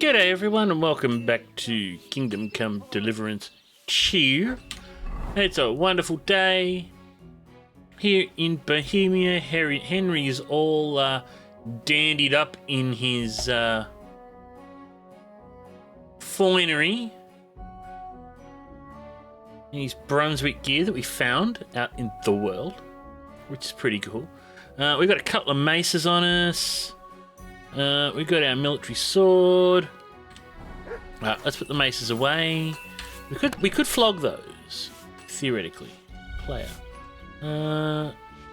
G'day everyone and welcome back to Kingdom Come Deliverance II. It's a wonderful day here in Bohemia. Henry is all dandied up in his finery. In his Brunswick gear that we found out in the world, which is pretty cool. We've got a couple of maces on us. We've got our military sword. Let's put the maces away. We could flog those, theoretically. Player.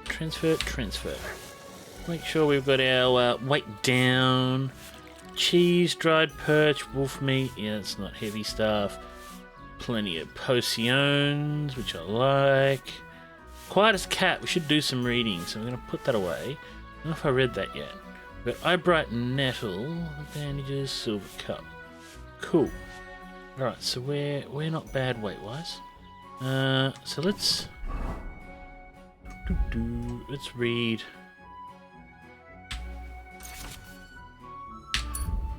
Transfer. Make sure we've got our weight down. Cheese, dried perch, wolf meat. Yeah, that's not heavy stuff. Plenty of potions, which I like. Quiet as cat. We should do some reading, so I'm going to put that away. I don't know if I read that yet. We've got eyebright nettle, bandages, silver cup. Cool. Alright, so we're not bad weight-wise. So let's read.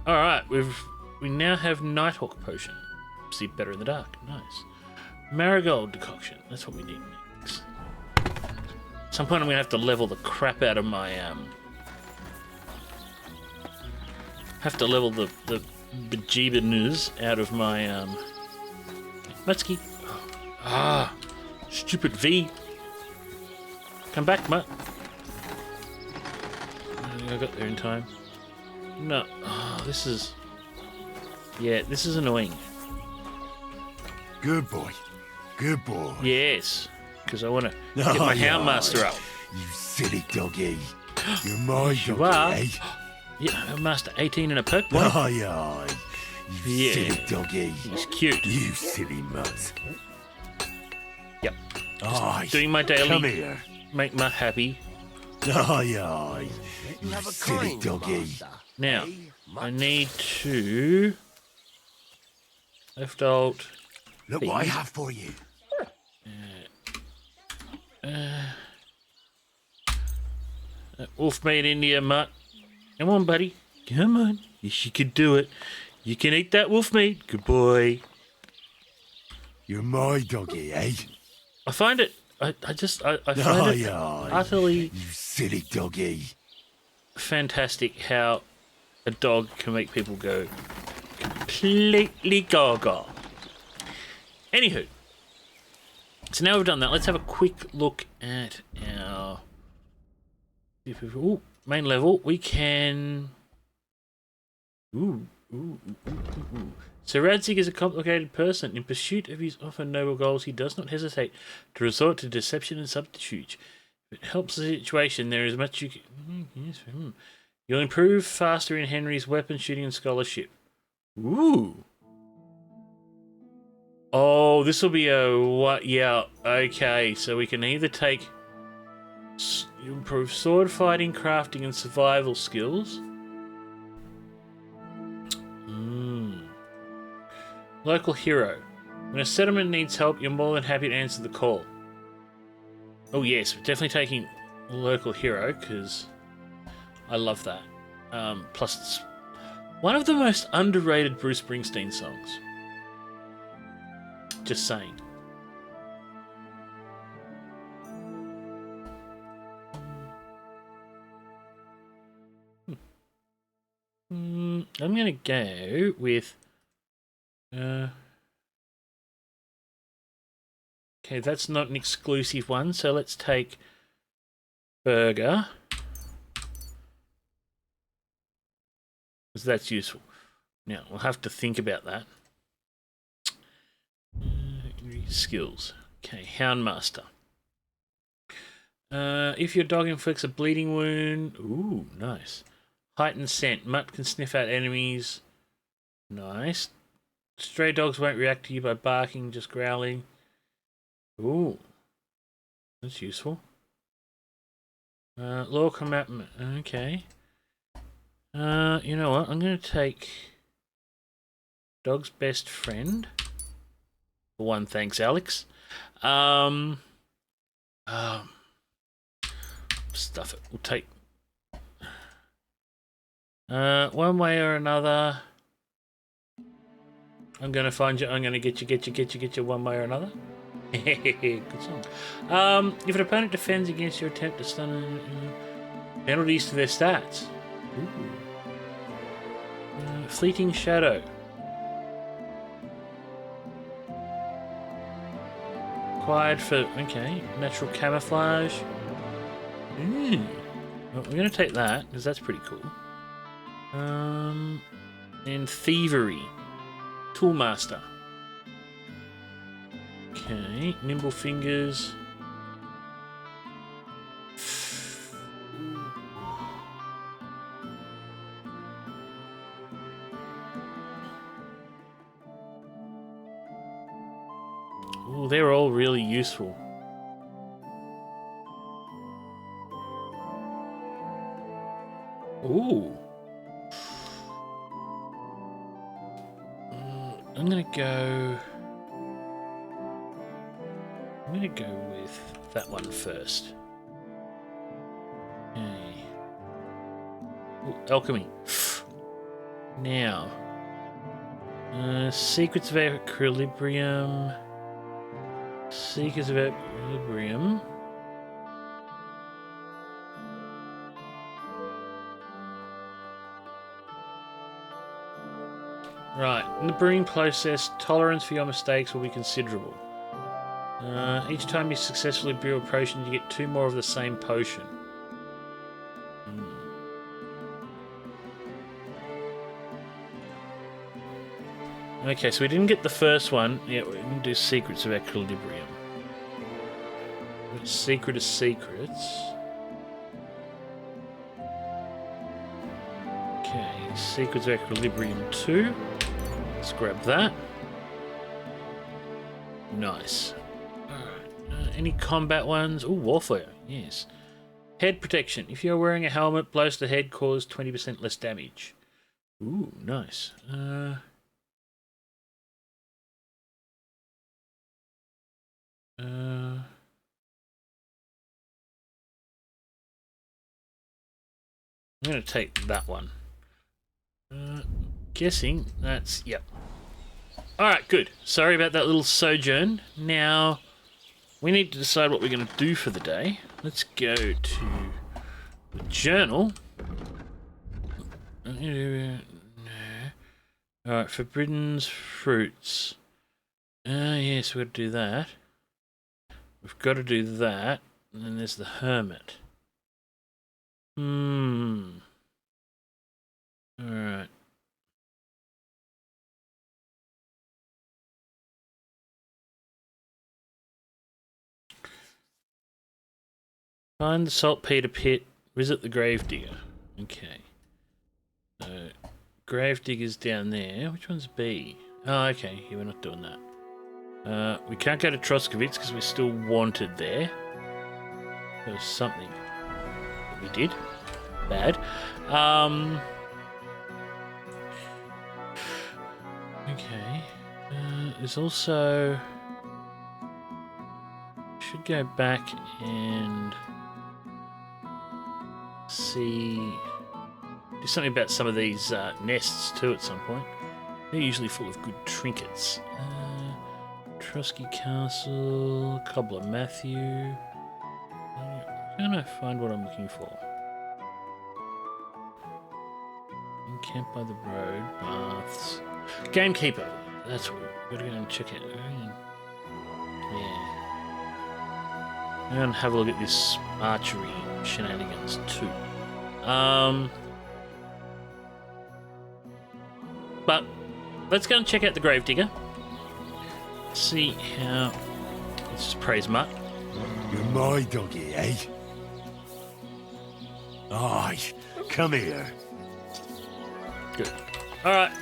Alright, we now have Nighthawk potion. See better in the dark. Nice. Marigold decoction. That's what we need next. At some point I'm gonna have to level the crap out of my have to level the bejeebiness out of my Mutsky. Stupid V. Come back, Mutt. I got there in time. No. This is annoying. Good boy. Good boy. Yes. Because I want to get my Houndmaster up. You silly doggy. You're my You doggy, are. eh? Yeah, Houndmaster 18 and a perk boy. Aye. You silly doggy. He's cute. You silly mutt. Yep. Aye. Doing my daily. Come here. Make Mutt happy. Aye. You silly doggy. Now, I need to left alt. Look what I have for you. Wolf made India, Mutt. Come on, buddy. Come on. Yes, you can do it. You can eat that wolf meat. Good boy. You're my doggy, eh? I find it. I find it utterly You silly doggy. fantastic how a dog can make people go completely gaga. Anywho, so now we've done that, let's have a quick look at our main level. We can. So Radzig is a complicated person. In pursuit of his often noble goals, he does not hesitate to resort to deception and subterfuge. If it helps the situation, there is much you can. You'll improve faster in Henry's weapon shooting and scholarship. Ooh. Oh, this will be a what? Yeah, okay. So we can either take improve sword fighting, crafting, and survival skills. Local hero. When a settlement needs help, you're more than happy to answer the call. Oh yes, we're definitely taking local hero because I love that. Plus, it's one of the most underrated Bruce Springsteen songs. Just saying. I'm gonna go with. Okay, that's not an exclusive one, so let's take Burger. Because that's useful. Now, we'll have to think about that. Skills. Okay, Houndmaster. If your dog inflicts a bleeding wound... Ooh, nice. Heightened scent. Mutt can sniff out enemies. Nice. Stray dogs won't react to you by barking, just growling. Ooh. That's useful. Law commitment. Okay. You know what? I'm going to take Dog's Best Friend. For one, thanks, Alex. Stuff it. We'll take... one way or another... I'm gonna find you. I'm gonna get you one way or another. Good song. If an opponent defends against your attempt to stun, penalties to their stats. Ooh. Fleeting shadow. Required for natural camouflage. Well, we're gonna take that because that's pretty cool. And thievery. Toolmaster. Okay, nimble fingers. Ooh, they're all really useful. Ooh. I'm gonna go with that one first. Okay. Ooh, alchemy. Now, secrets of equilibrium. Seekers of equilibrium. Right, in the brewing process, tolerance for your mistakes will be considerable. Each time you successfully brew a potion, you get 2 more of the same potion. Okay, so we didn't get the first one. Yeah, we didn't do Secrets of Equilibrium. Secret of Secrets. Okay, Secrets of Equilibrium 2. Let's grab that. Nice. Alright, any combat ones? Ooh, Warfare, yes. Head protection. If you're wearing a helmet, blows to the head cause 20% less damage. Ooh, nice. I'm going to take that one. Guessing that's... Yep. Alright, good. Sorry about that little sojourn. Now, we need to decide what we're going to do for the day. Let's go to the journal. Alright, forbidden fruits. Yes, we've got to do that. We've got to do that. And then there's the hermit. Alright. Find the Saltpetre Pit. Visit the Gravedigger. Okay. So, Gravedigger's down there. Which one's B? Oh, okay. Yeah, we're not doing that. We can't go to Troskovitz because we're still wanted there. There was something that we did. Bad. Okay. There's also... Should go back and see... Do something about some of these nests too at some point. They're usually full of good trinkets. Trusky Castle, Cobbler Matthew. I'm gonna find what I'm looking for. Camp by the road, baths. Gamekeeper. That's what we're gonna go and check it. Yeah. I'm gonna have a look at this archery shenanigans too. But let's go and check out the Gravedigger. See how. Let's just praise Mutt. You're my doggy, eh? Aye, come here. Good. Alright.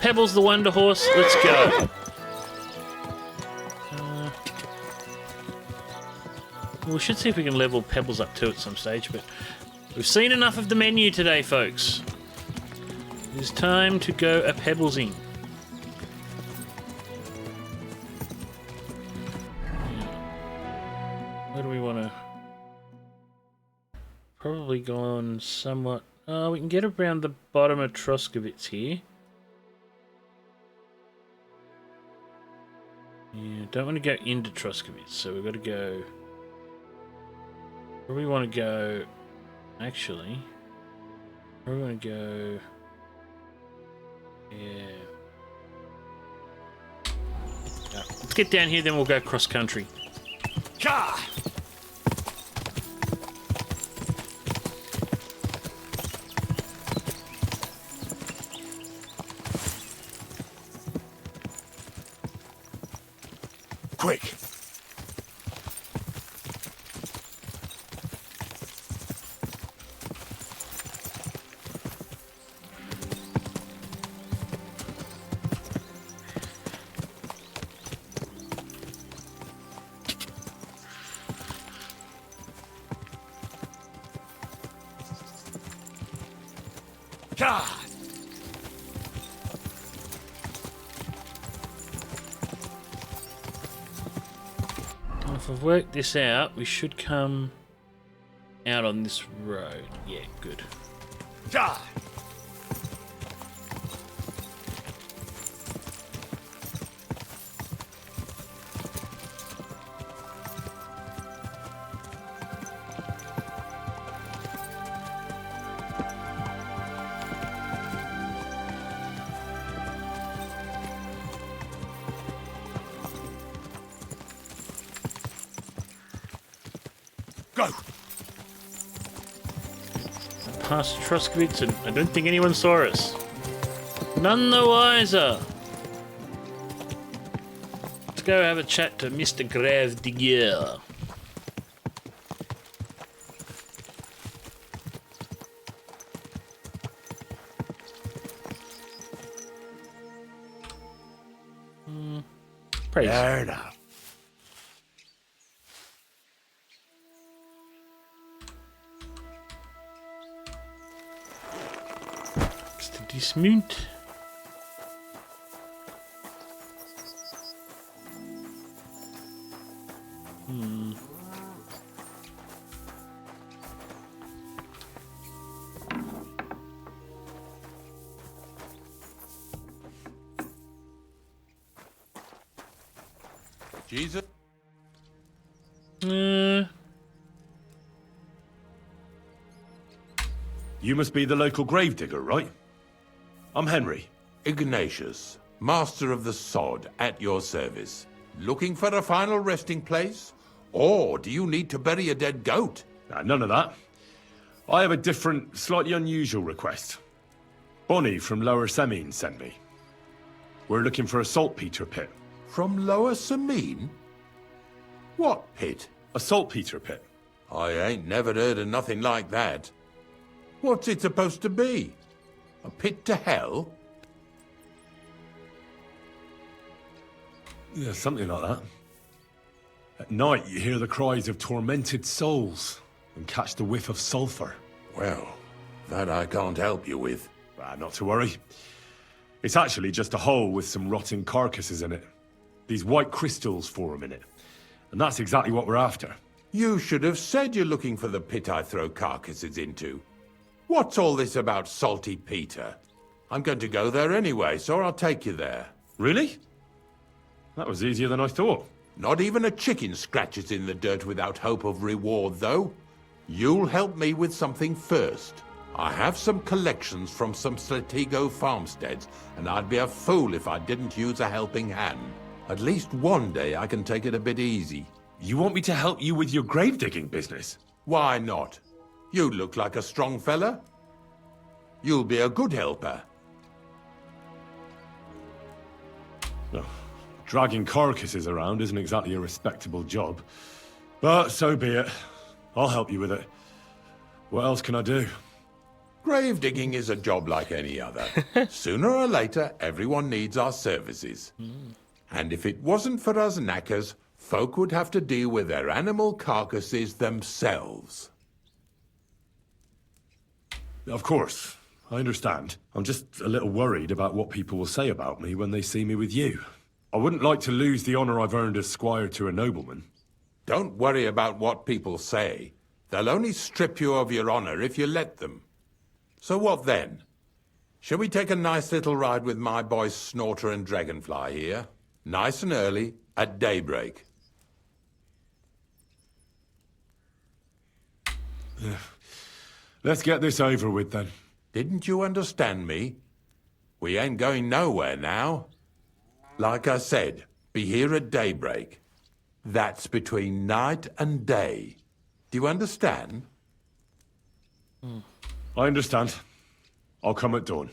Pebbles the Wonder Horse, let's go. We should see if we can level Pebbles up too at some stage, but we've seen enough of the menu today, folks. It's time to go a Pebblesing. Where do we want to... Probably go on somewhat... we can get around the bottom of Troskovitz here. Yeah, don't want to go into Troskovitz, so we've got to go... Where we want to go... Actually... Where we want to go... Yeah... Let's get down here, then we'll go cross-country. Ka! Quick! God! If I've worked this out, we should come out on this road. Yeah, good. God! Go! Past Troskovitz, and I don't think anyone saw us. None the wiser. Let's go have a chat to Mr. Gravedigger. Praise. There now. Dismount. Jesus? You must be the local gravedigger, right? I'm Henry. Ignatius, master of the sod, at your service. Looking for a final resting place? Or do you need to bury a dead goat? None of that. I have a different, slightly unusual request. Bonnie from Lower Semine sent me. We're looking for a saltpetre pit. From Lower Semine? What pit? A saltpetre pit. I ain't never heard of nothing like that. What's it supposed to be? A pit to hell? Yeah, something like that. At night, you hear the cries of tormented souls and catch the whiff of sulphur. Well, that I can't help you with. Not to worry. It's actually just a hole with some rotting carcasses in it. These white crystals form in it. And that's exactly what we're after. You should have said you're looking for the pit I throw carcasses into. What's all this about Salty Peter? I'm going to go there anyway, so I'll take you there. Really? That was easier than I thought. Not even a chicken scratches in the dirt without hope of reward, though. You'll help me with something first. I have some collections from some Stratego farmsteads, and I'd be a fool if I didn't use a helping hand. At least one day I can take it a bit easy. You want me to help you with your grave digging business? Why not? You look like a strong fella. You'll be a good helper. No. Dragging carcasses around isn't exactly a respectable job. But so be it. I'll help you with it. What else can I do? Grave digging is a job like any other. Sooner or later, everyone needs our services. And if it wasn't for us knackers, folk would have to deal with their animal carcasses themselves. Of course. I understand. I'm just a little worried about what people will say about me when they see me with you. I wouldn't like to lose the honor I've earned as squire to a nobleman. Don't worry about what people say. They'll only strip you of your honor if you let them. So what then? Shall we take a nice little ride with my boys Snorter and Dragonfly here? Nice and early, at daybreak. Let's get this over with then. Didn't you understand me? We ain't going nowhere now. Like I said, be here at daybreak. That's between night and day. Do you understand? I understand. I'll come at dawn.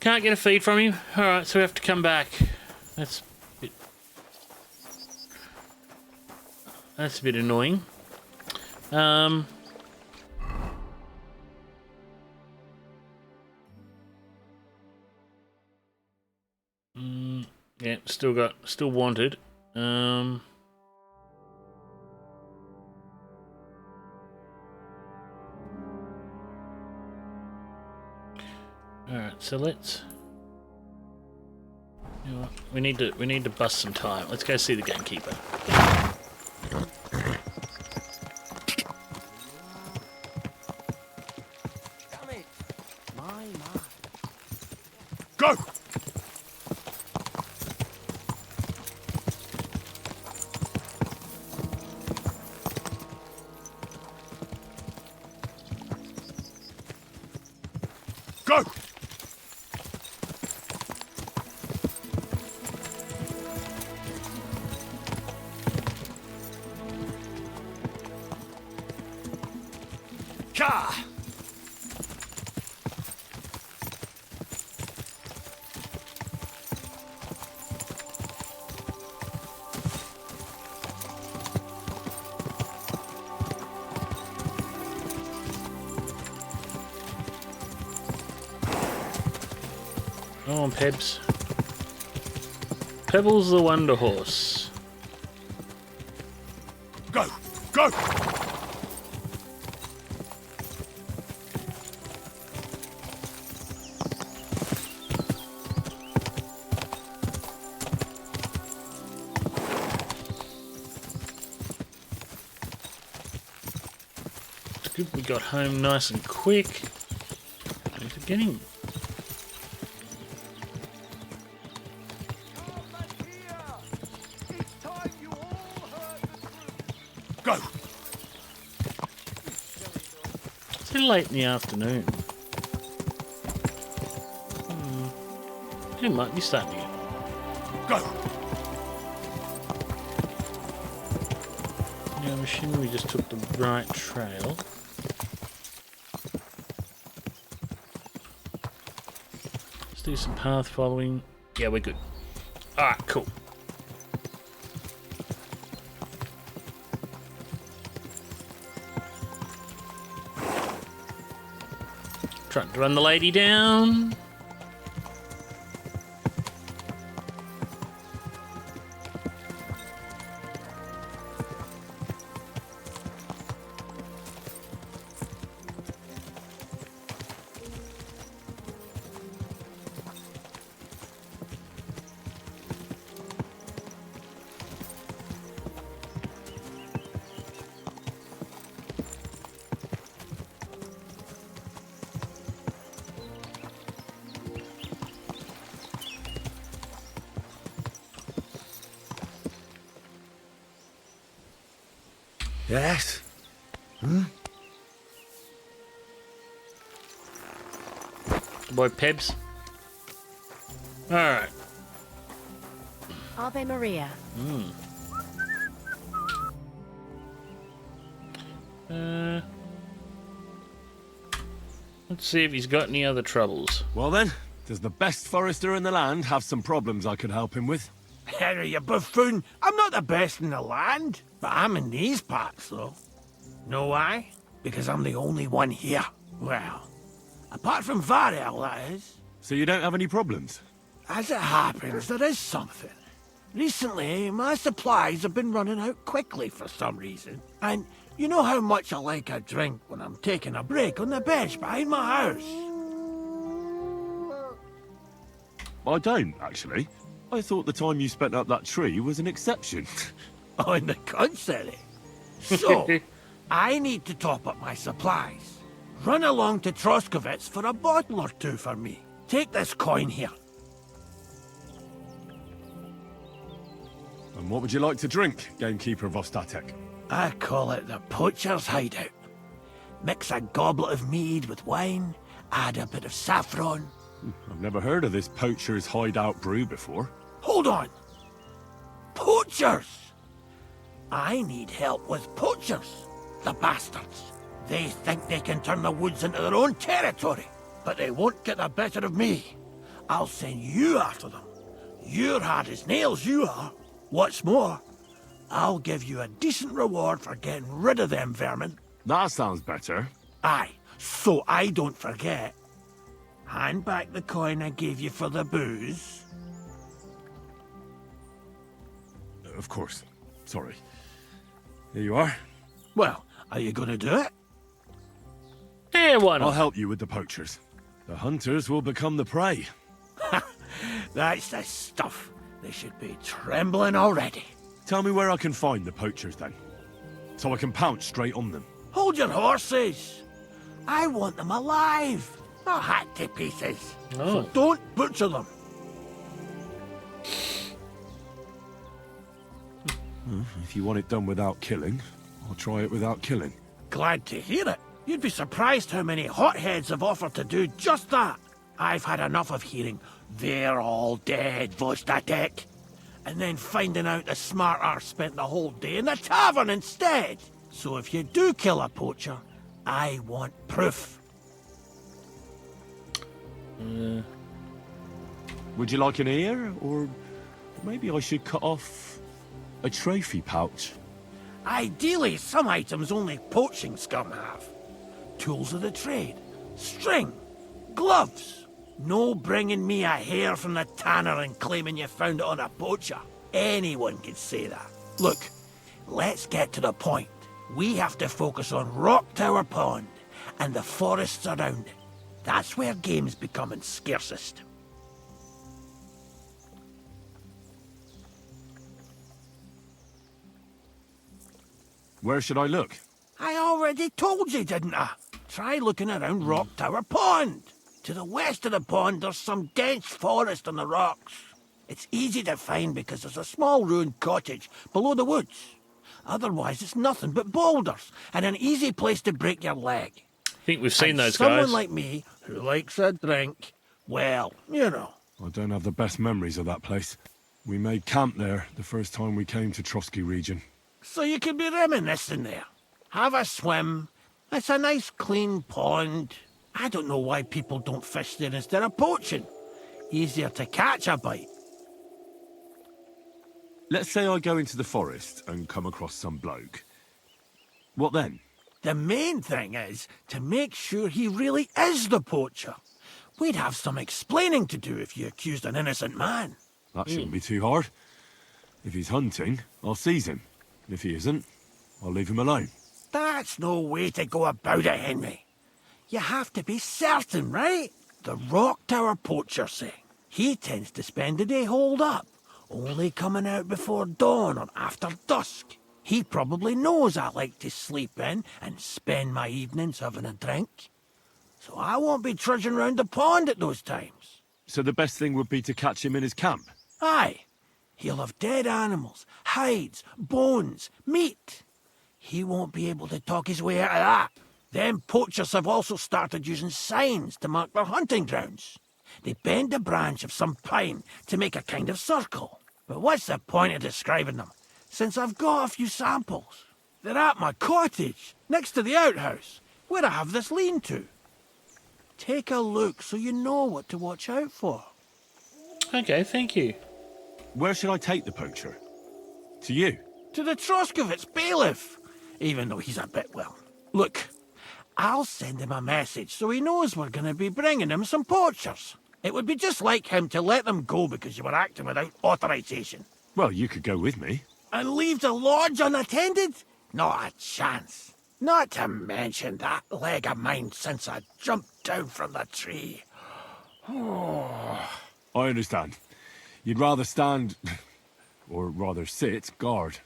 Can't get a feed from you. All right, so we have to come back. That's a bit annoying. Yeah, still wanted. All right, so let's. You know what? We need to bust some time. Let's go see the gamekeeper. Damn it! My. Go! Go! Ka! Come on, Pebs. Pebbles the Wonder Horse. Go! Go! It's good we got home nice and quick. We're forgetting. Go! It's a little late in the afternoon. It might be starting to get. Go! Yeah, I'm assuming we just took the right trail. Let's do some path following. Yeah, we're good. Alright, cool. Trying to run the lady down. Yes? Boy, Pebs. Alright. Ave Maria. Let's see if he's got any other troubles. Well then, does the best forester in the land have some problems I could help him with? Harry, you buffoon! I'm not the best in the land, but I'm in these parts, though. Know why? Because I'm the only one here. Well, apart from Varel, that is. So you don't have any problems? As it happens, there is something. Recently, my supplies have been running out quickly for some reason. And you know how much I like a drink when I'm taking a break on the bench behind my house? I don't, actually. I thought the time you spent up that tree was an exception. On the contrary. So, I need to top up my supplies. Run along to Troskovitz for a bottle or two for me. Take this coin here. And what would you like to drink, gamekeeper Vostatek? I call it the poacher's hideout. Mix a goblet of mead with wine, add a bit of saffron. I've never heard of this poacher's hideout brew before. Hold on! Poachers! I need help with poachers, the bastards. They think they can turn the woods into their own territory, but they won't get the better of me. I'll send you after them. You're hard as nails, you are. What's more, I'll give you a decent reward for getting rid of them vermin. That sounds better. Aye, so I don't forget. Hand back the coin I gave you for the booze. Of course. Sorry. Here you are. Well, are you gonna do it? Yeah, why I'll not? help you with the poachers. The hunters will become the prey. That's the stuff. They should be trembling already. Tell me where I can find the poachers then, so I can pounce straight on them. Hold your horses. I want them alive, not hacked to pieces. Oh. So don't butcher them. If you want it done without killing, I'll try it without killing. Glad to hear it. You'd be surprised how many hotheads have offered to do just that. I've had enough of hearing, "They're all dead, Vostatek," and then finding out the smart arse spent the whole day in the tavern instead. So if you do kill a poacher, I want proof. Would you like an ear, or maybe I should cut off a trophy pouch? Ideally, some items only poaching scum have. Tools of the trade, string, gloves. No bringing me a hair from the tanner and claiming you found it on a poacher. Anyone could say that. Look, let's get to the point. We have to focus on Rock Tower Pond and the forests around it. That's where game's becoming scarcest. Where should I look? I already told you, didn't I? Try looking around Rock Tower Pond. To the west of the pond, there's some dense forest on the rocks. It's easy to find because there's a small ruined cottage below the woods. Otherwise, it's nothing but boulders and an easy place to break your leg. I think we've seen And those someone guys. like me, who likes a drink, well, you know. I don't have the best memories of that place. We made camp there the first time we came to Trotsky region. So you could be reminiscing there. Have a swim. It's a nice clean pond. I don't know why people don't fish there instead of poaching. Easier to catch a bite. Let's say I go into the forest and come across some bloke. What then? The main thing is to make sure he really is the poacher. We'd have some explaining to do if you accused an innocent man. That shouldn't be too hard. If he's hunting, I'll seize him. If he isn't, I'll leave him alone. That's no way to go about it, Henry. You have to be certain, right? The Rock Tower poacher say. He tends to spend the day holed up, only coming out before dawn or after dusk. He probably knows I like to sleep in and spend my evenings having a drink. So I won't be trudging round the pond at those times. So the best thing would be to catch him in his camp? Aye. He'll have dead animals, hides, bones, meat. He won't be able to talk his way out of that. Them poachers have also started using signs to mark their hunting grounds. They bend a branch of some pine to make a kind of circle. But what's the point of describing them, since I've got a few samples? They're at my cottage, next to the outhouse, where I have this lean-to. Take a look so you know what to watch out for. Okay, thank you. Where should I take the poacher? To you? To the Troskovitz bailiff, even though he's a bit, well... Look, I'll send him a message so he knows we're going to be bringing him some poachers. It would be just like him to let them go because you were acting without authorization. Well, you could go with me. And leave the lodge unattended? Not a chance. Not to mention that leg of mine since I jumped down from the tree. I understand. You'd rather stand, or rather sit, guard.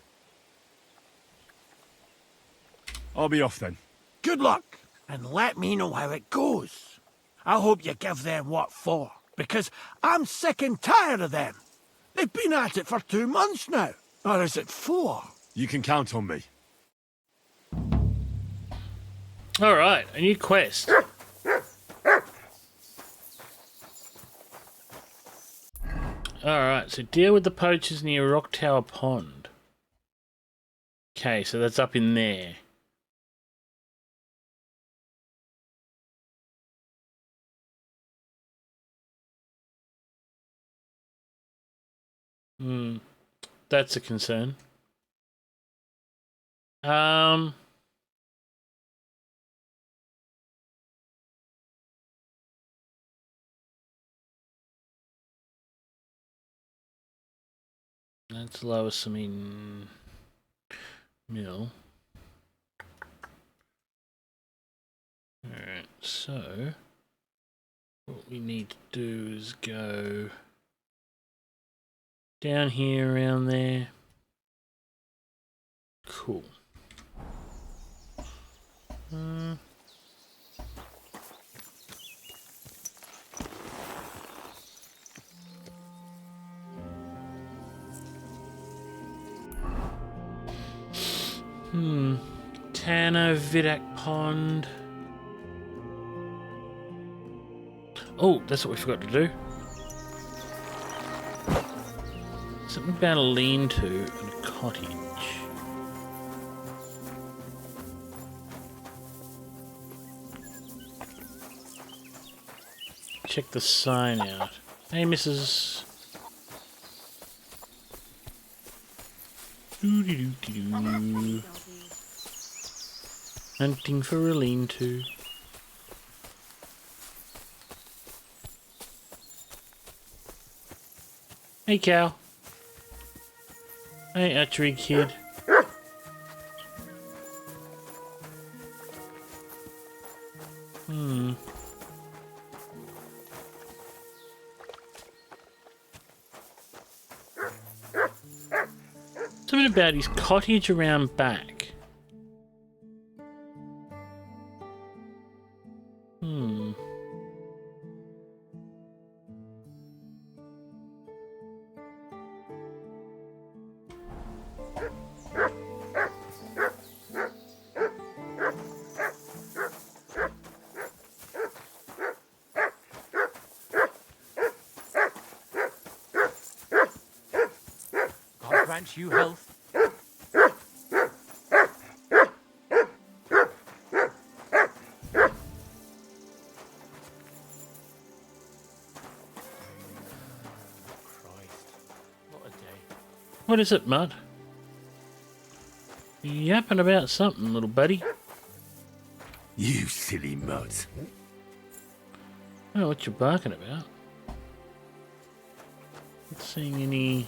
I'll be off then. Good luck. and let me know how it goes. I hope you give them what for, because I'm sick and tired of them. They've been at it for 2 months now. Or is it 4? You can count on me. Alright, a new quest. Alright, so deal with the poachers near Rock Tower Pond. Okay, so that's up in there. That's a concern. Let's lower some in mill. Alright, so what we need to do is go down here around there. Cool. Tano Vidak Pond. Oh, that's what we forgot to do. Something about a lean-to and a cottage. Check the sign out. Hey, Mrs. Doo-dee-doo-dee-doo. Hunting for a lean-to. Hey, cow. Hey, archery kid. Something about his cottage around back. God grant you health. What is it, Mud? You yapping about something, little buddy? You silly mutt. I don't know what you're barking about. Not seeing any...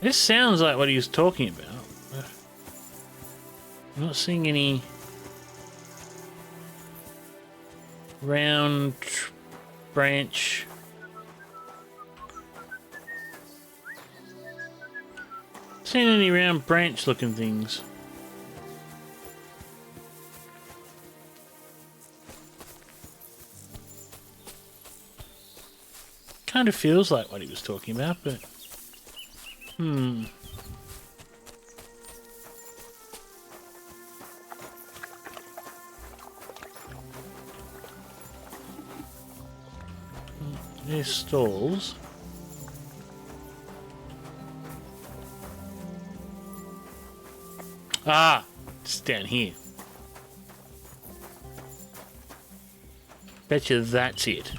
This sounds like what he was talking about, but I'm not seeing any round branch. Seen any round branch looking things? Kind of feels like what he was talking about, but there's stalls. Ah, it's down here. Betcha that's it.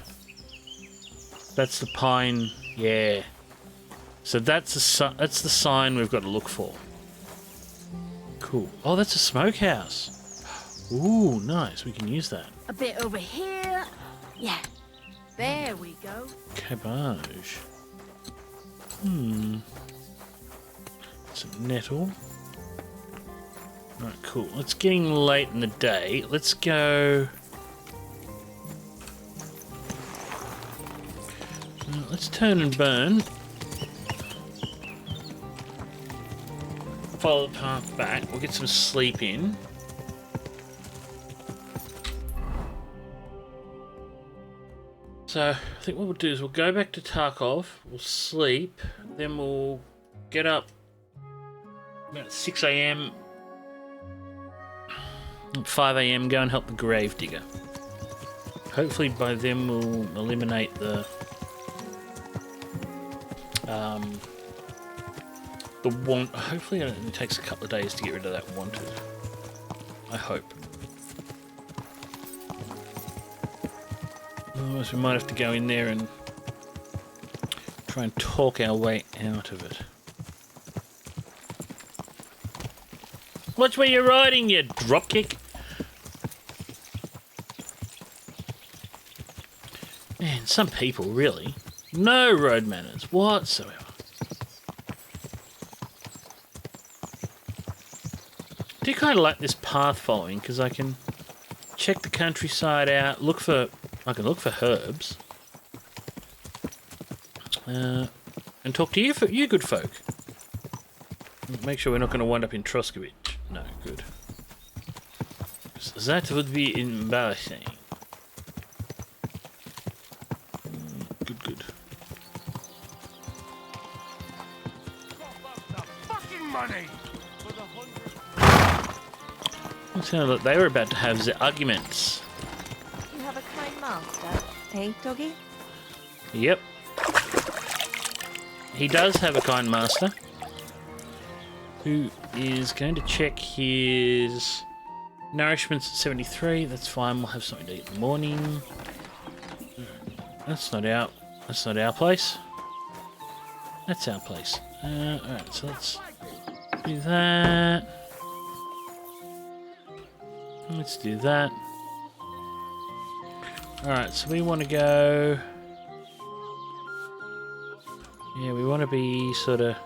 That's the pine, yeah. So that's the sign we've got to look for. Cool. Oh, that's a smokehouse. Ooh, nice. We can use that. A bit over here. Yeah. There we go. Cabbage. Some nettle. Right, cool. It's getting late in the day. Let's go. Let's turn and burn. follow the path back. We'll get some sleep in. So, I think what we'll do is we'll go back to Tarkov, we'll sleep, then we'll get up about 6 a.m, 5 a.m, go and help the grave digger. Hopefully by then we'll eliminate the want. Hopefully it only takes a couple of days to get rid of that wanted. I hope. Otherwise we might have to go in there and try and talk our way out of it. Watch where you're riding, you dropkick! Man, some people, really. No road manners whatsoever. I do kind of like this path following, because I can check the countryside out, I can look for herbs. And talk to you good folk. Make sure we're not going to wind up in Troskowicz. No, good. That would be embarrassing. Good. It sounded like they were about to have the arguments. You have a kind master, eh, doggy? Yep. He does have a kind master who is going to check his nourishment's at 73. That's fine. We'll have something to eat in the morning. That's not our place. That's our place. Alright, so let's do that. Let's do that. Alright, so we want to go... Yeah, we want to be sort of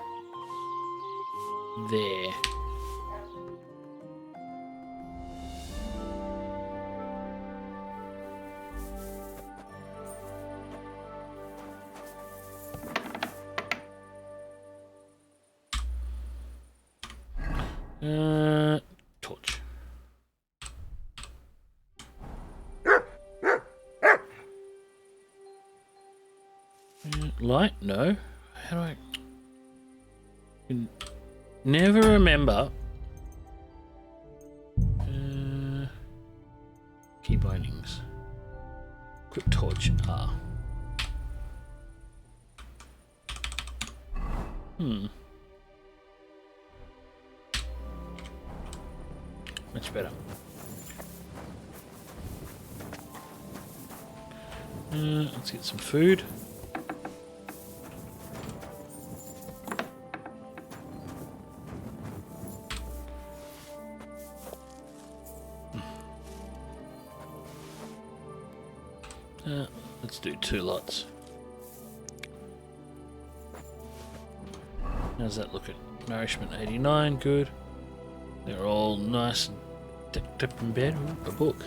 there. Torch. Light? No. How do I... can never remember. Key bindings. Equip torch. Ah. Much better. Let's get some food. Let's do 2 lots. How's that looking? Nourishment 89, good. They're all nice and decked up in bed. Ooh, a book.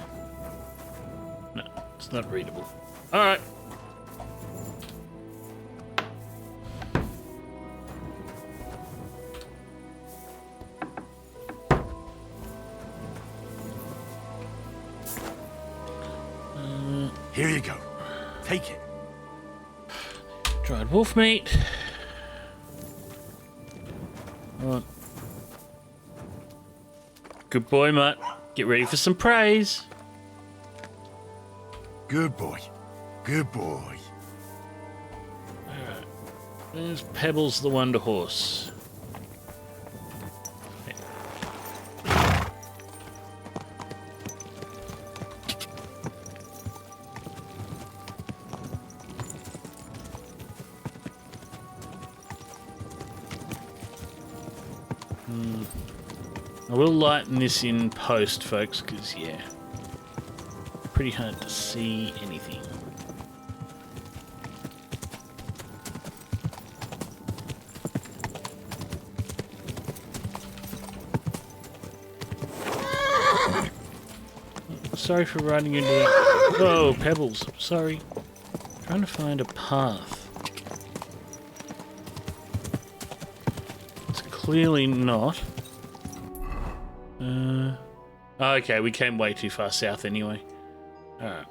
No, it's not readable. Alright. Here you go. Take it. Dried wolf meat. Right. Good boy, Mutt. Get ready for some praise. Good boy. Good boy. Alright. There's Pebbles the Wonder Horse. I will lighten this in post, folks, because, yeah, pretty hard to see anything. Sorry for riding into that. Whoa, Pebbles. Sorry. Trying to find a path. It's clearly not. Okay, we came way too far south anyway. Alright.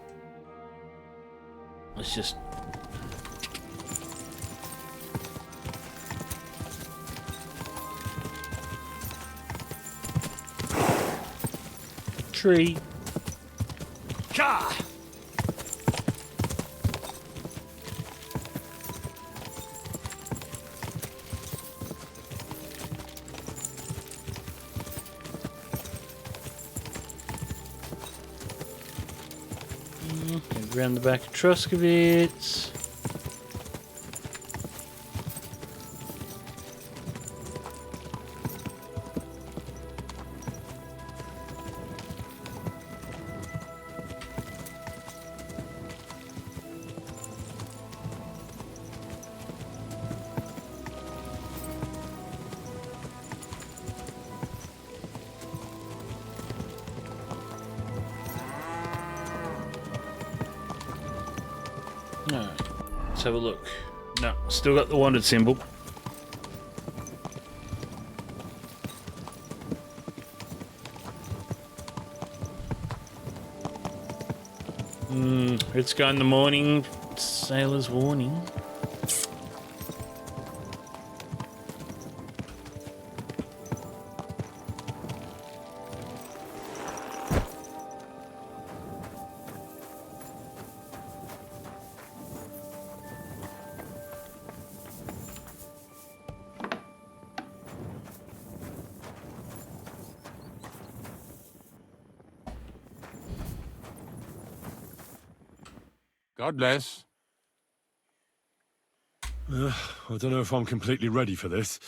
Let's just... Tree. Cha! Around the back of Truskovitz. Alright, let's have a look. No, still got the wanted symbol. Let's go in the morning. Sailor's warning. God bless. I don't know if I'm completely ready for this,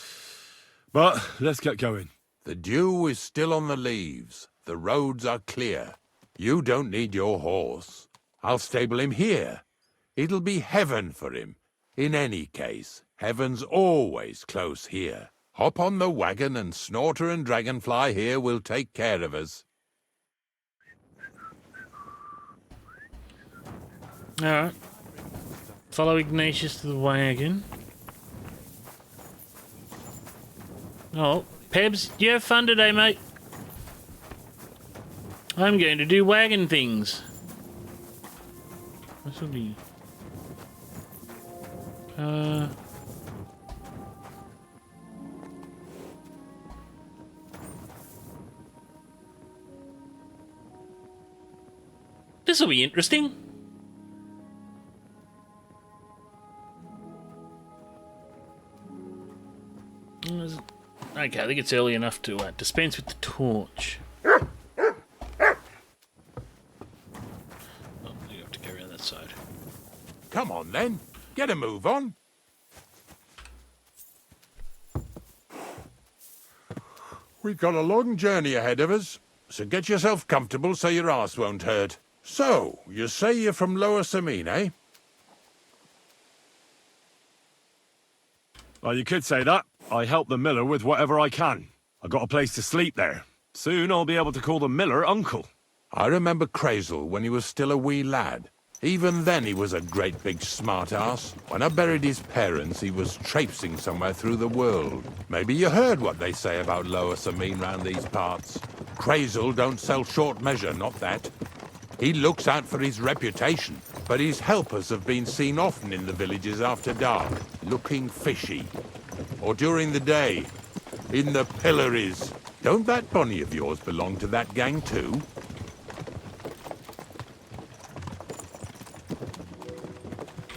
but let's get going. The dew is still on the leaves. The roads are clear. You don't need your horse. I'll stable him here. It'll be heaven for him. In any case, heaven's always close here. Hop on the wagon and Snorter and Dragonfly here will take care of us. Alright. Follow Ignatius to the wagon. Oh, Pebs, you have fun today, mate. I'm going to do wagon things. This will be... This will be interesting. Okay, I think it's early enough to dispense with the torch. Oh, you have to go around that side. Come on, then. Get a move on. We've got a long journey ahead of us, so get yourself comfortable so your arse won't hurt. So, you say you're from Lower Samine, eh? Well, you could say that. I help the miller with whatever I can. I got a place to sleep there. Soon I'll be able to call the miller uncle. I remember Crazel when he was still a wee lad. Even then he was a great big smart-ass. When I buried his parents, he was traipsing somewhere through the world. Maybe you heard what they say about Lower Samine round these parts. Crazel don't sell short measure, not that. He looks out for his reputation, but his helpers have been seen often in the villages after dark, looking fishy. Or during the day, in the pillories. Don't that bunny of yours belong to that gang too?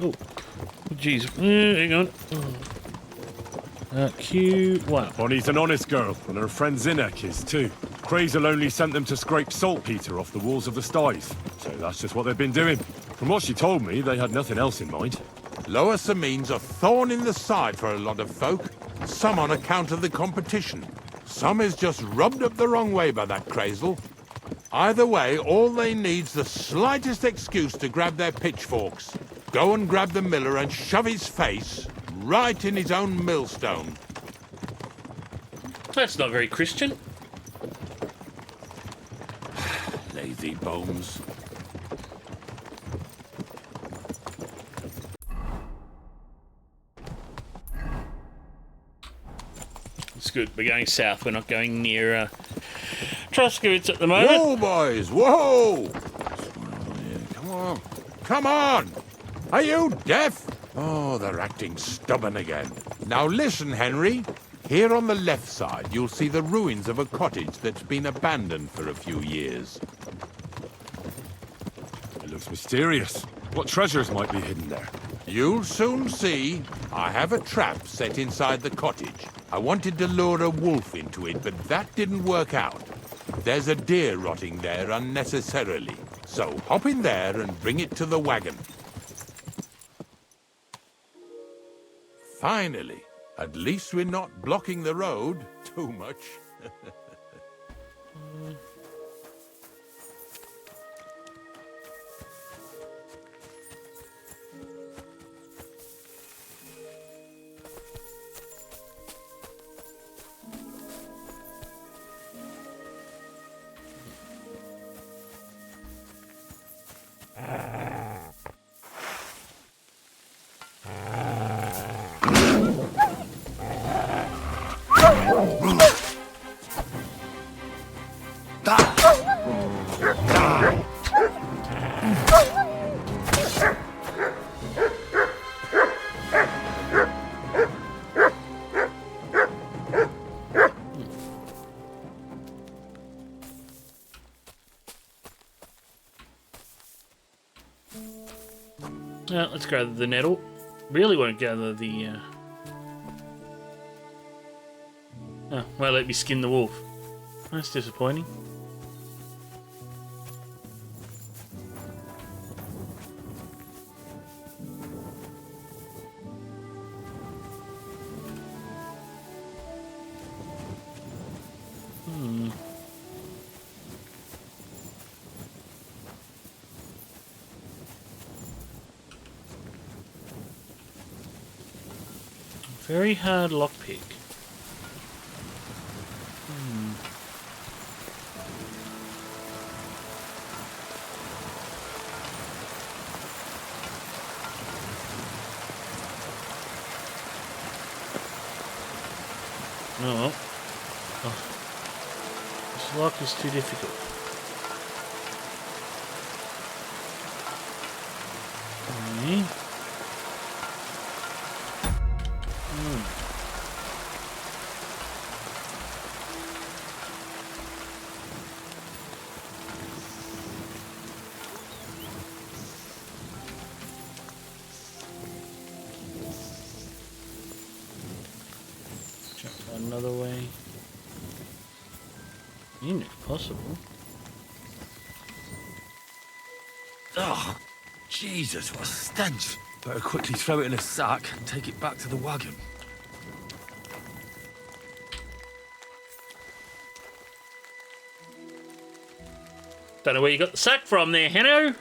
Oh, jeez. Hang on. Q1. Bonnie's an honest girl, and her friend Zinnek is too. Crazel only sent them to scrape saltpetre off the walls of the sties, so that's just what they've been doing. From what she told me, they had nothing else in mind. Lower Samine's a thorn in the side for a lot of folk. Some on account of the competition. Some is just rubbed up the wrong way by that Crazel. Either way, all they need's the slightest excuse to grab their pitchforks. Go and grab the miller and shove his face right in his own millstone. That's not very Christian. Lazy bones. It's good. We're going south. We're not going near Truskowitz at the moment. Whoa, boys, whoa! Come on. Come on! Are you deaf? Oh, they're acting stubborn again. Now listen, Henry. Here on the left side, you'll see the ruins of a cottage that's been abandoned for a few years. It looks mysterious. What treasures might be hidden there? You'll soon see. I have a trap set inside the cottage. I wanted to lure a wolf into it, but that didn't work out. There's a deer rotting there unnecessarily. So hop in there and bring it to the wagon. Finally. At least we're not blocking the road too much. Let's gather the nettle. Really won't gather the... Oh, well, let me skin the wolf. That's disappointing. Very hard lockpick. Oh. This lock is too difficult. Okay. Another way. Even if possible. Oh, Jesus, what a stench. Better quickly throw it in a sack and take it back to the wagon. Don't know where you got the sack from there, Henno.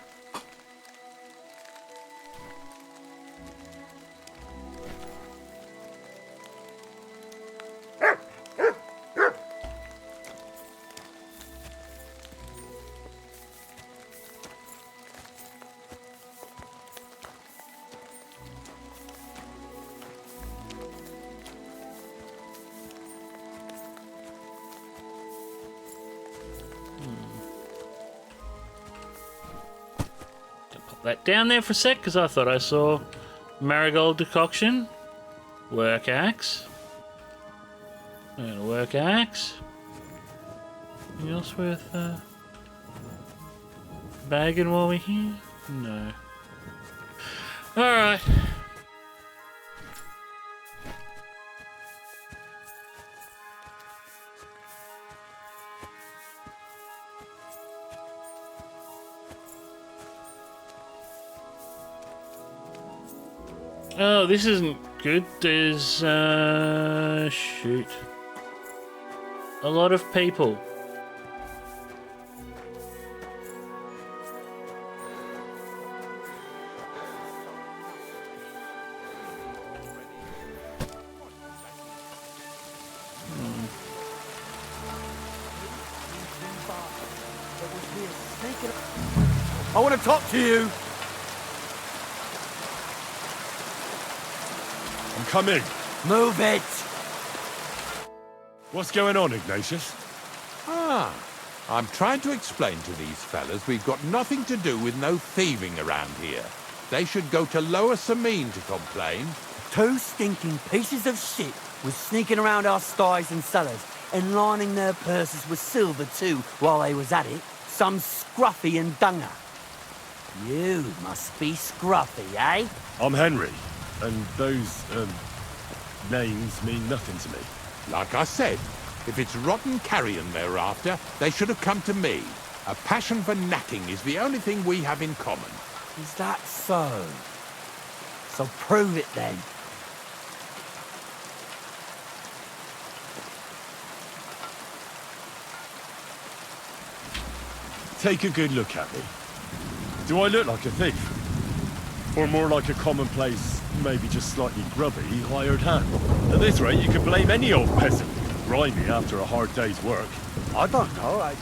That down there for a sec, because I thought I saw marigold decoction. Work axe. And a work axe. Anything else worth bagging while we're here? No. Alright. Oh, this isn't good. There's, shoot. A lot of people. I want to talk to you. Come in. Move it! What's going on, Ignatius? Ah, I'm trying to explain to these fellas we've got nothing to do with no thieving around here. They should go to Lower Sameen to complain. 2 stinking pieces of shit was sneaking around our sties and cellars and lining their purses with silver too while they was at it. Some scruffy and dunger. You must be scruffy, eh? I'm Henry, and those, names mean nothing to me. Like I said, if it's rotten carrion they're after, they should have come to me. A passion for knacking is the only thing we have in common. Is that so? So prove it then. Take a good look at me. Do I look like a thief? Or more like a commonplace, maybe just slightly grubby, hired hand? At this rate, you could blame any old peasant grimy after a hard day's work. I don't know. I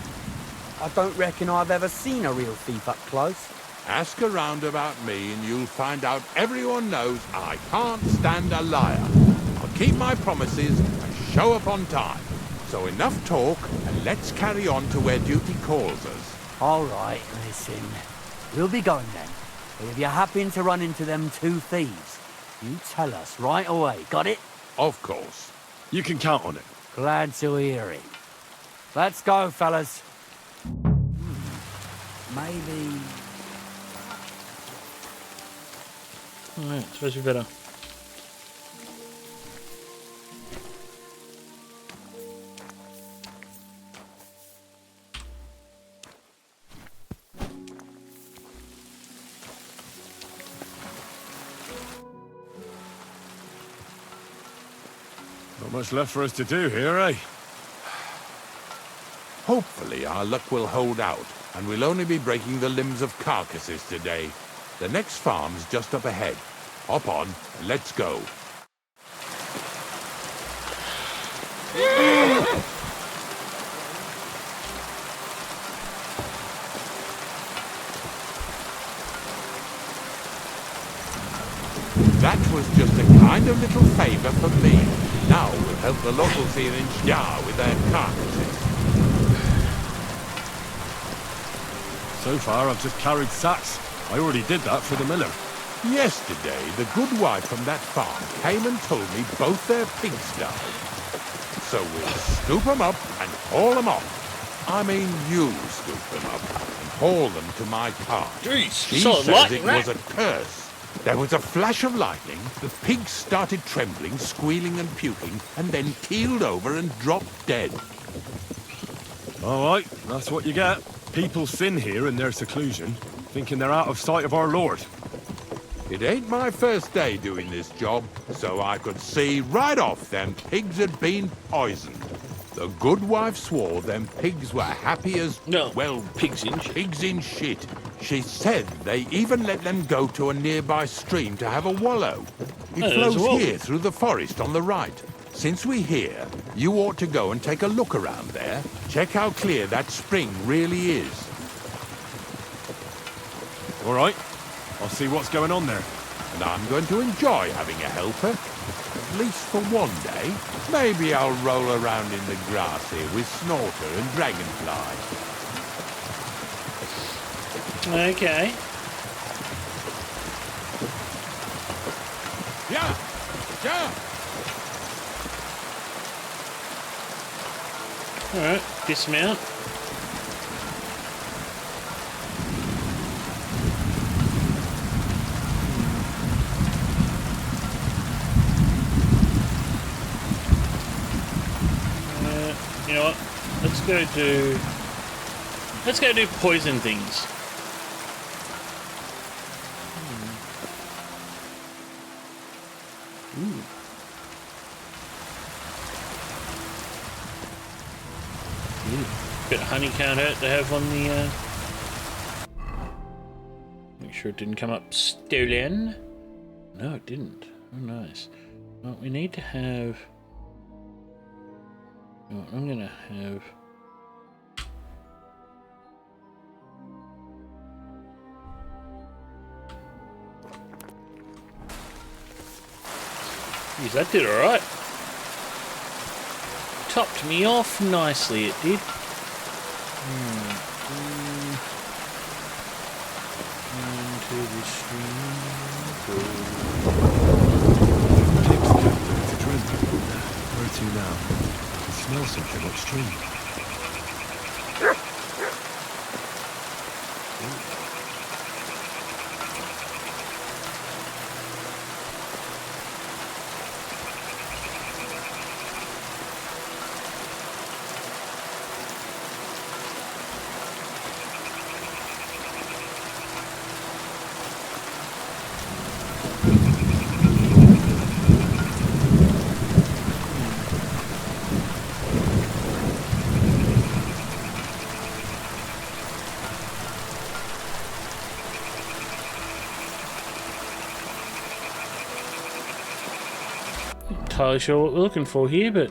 don't reckon I've ever seen a real thief up close. Ask around about me and you'll find out everyone knows I can't stand a liar. I'll keep my promises and show up on time. So enough talk and let's carry on to where duty calls us. All right, listen. We'll be going then. But if you happen to run into them 2 thieves, you tell us right away, got it? Of course. You can count on it. Glad to hear it. Let's go, fellas. Maybe... Alright, suppose we better. Not much left for us to do here, eh? Hopefully our luck will hold out, and we'll only be breaking the limbs of carcasses today. The next farm's just up ahead. Hop on, and let's go. That was just a kind of little favour for me. Now we'll help the locals here in Shah with their carcasses. So far, I've just carried sacks. I already did that for the miller. Yesterday, the good wife from that farm came and told me both their pigs died. So we'll scoop them up and haul them off. I mean, you scoop them up and haul them to my cart. Jeez, She so says lightning, it was a curse. There was a flash of lightning, the pigs started trembling, squealing and puking, and then keeled over and dropped dead. All right, that's what you get. People sin here in their seclusion, thinking they're out of sight of our Lord. It ain't my first day doing this job, so I could see right off them pigs had been poisoned. The good wife swore them pigs were happy as... No, well, pigs in shit. Pigs in shit. She said they even let them go to a nearby stream to have a wallow. It Oh, there's a flows wallow. here through the forest on the right. Since we're here, you ought to go and take a look around there. Check how clear that spring really is. All right, I'll see what's going on there. And I'm going to enjoy having a helper. At least for one day. Maybe I'll roll around in the grass here with Snorter and Dragonfly. Okay. Yeah! Yeah! Alright, dismount. You know what? Let's go do poison things. Ooh. Bit of honey can't hurt to have on the, make sure it didn't come up stolen. No, it didn't. Oh, nice. Well, we need to have... Well, I'm gonna have... Geez, that did alright. Topped me off nicely, it did. Into the stream. Pigs came there to drink. Where to now? I can smell something upstream. Entirely sure what we're looking for here, but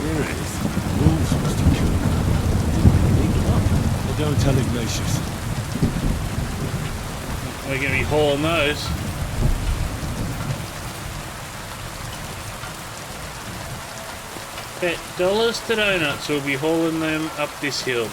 Here it is. Wolves must have killed them. Big one. But don't tell Ignatius. we're going to be hauling those. Bet dollars to donuts, we'll be hauling them up this hill.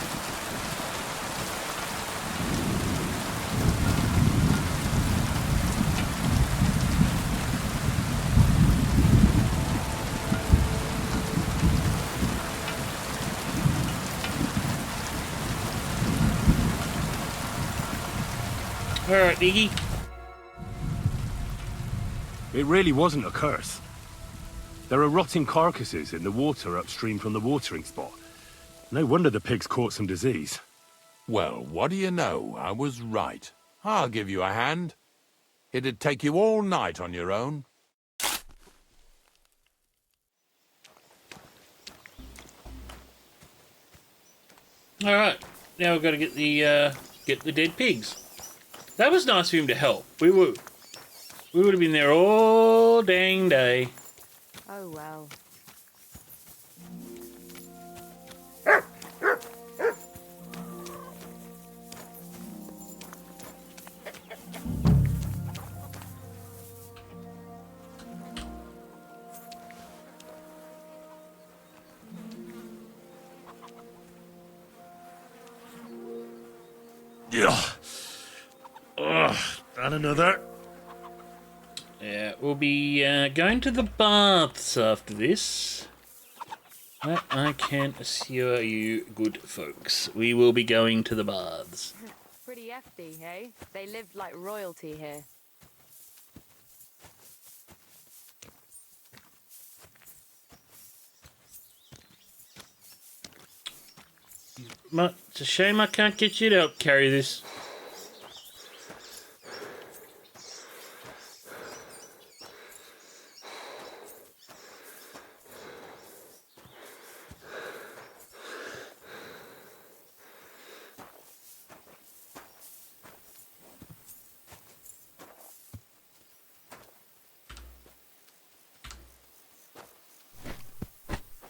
Alright, Iggy. It really wasn't a curse. There are rotting carcasses in the water upstream from the watering spot. No wonder the pigs caught some disease. Well, what do you know? I was right. I'll give you a hand. It'd take you all night on your own. Alright, now we've got to get the dead pigs. That was nice of him to help. We would have been there all dang day. Oh well. Yeah. Ugh, and another. Yeah, we'll be going to the baths after this. That I can assure you, good folks. We will be going to the baths. Pretty hefty, hey? They lived like royalty here. It's a shame I can't get you to help carry this.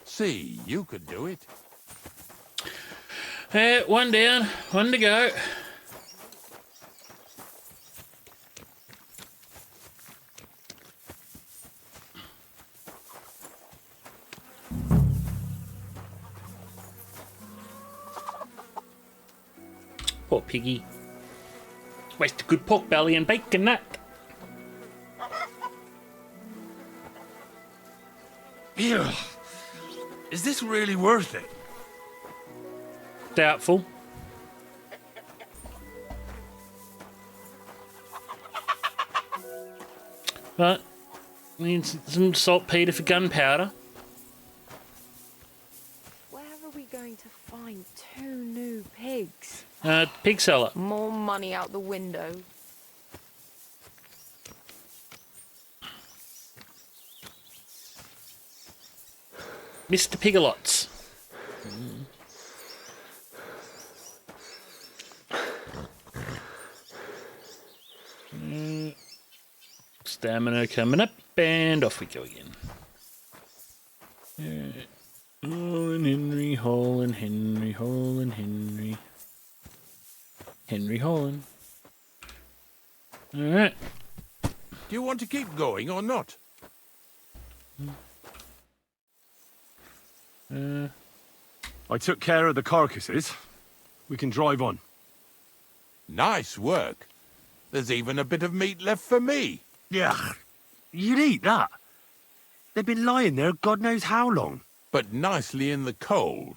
See, you could do it. One down, one to go. Poor piggy. Waste a good pork belly and bacon that. Ew. Is this really worth it? Doubtful. But need some saltpetre for gunpowder. Where are we going to find 2 new pigs? Pig cellar. More money out the window. Mr. Pigalots. Stamina coming up, and off we go again. Holland Henry, Holland Henry, Holland Henry. Henry Holland. Alright. Do you want to keep going or not? I took care of the carcasses. We can drive on. Nice work. There's even a bit of meat left for me. Yeah, you'd eat that. They've been lying there God knows how long. But nicely in the cold.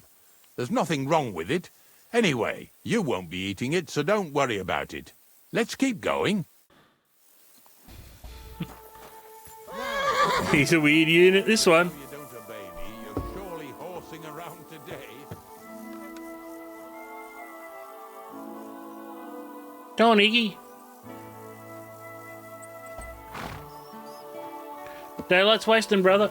There's nothing wrong with it. Anyway, you won't be eating it, so don't worry about it. Let's keep going. He's a weird unit, this one. You don't obey me, you're surely horsing around today. Go on, Iggy. Daylight's wasting, brother.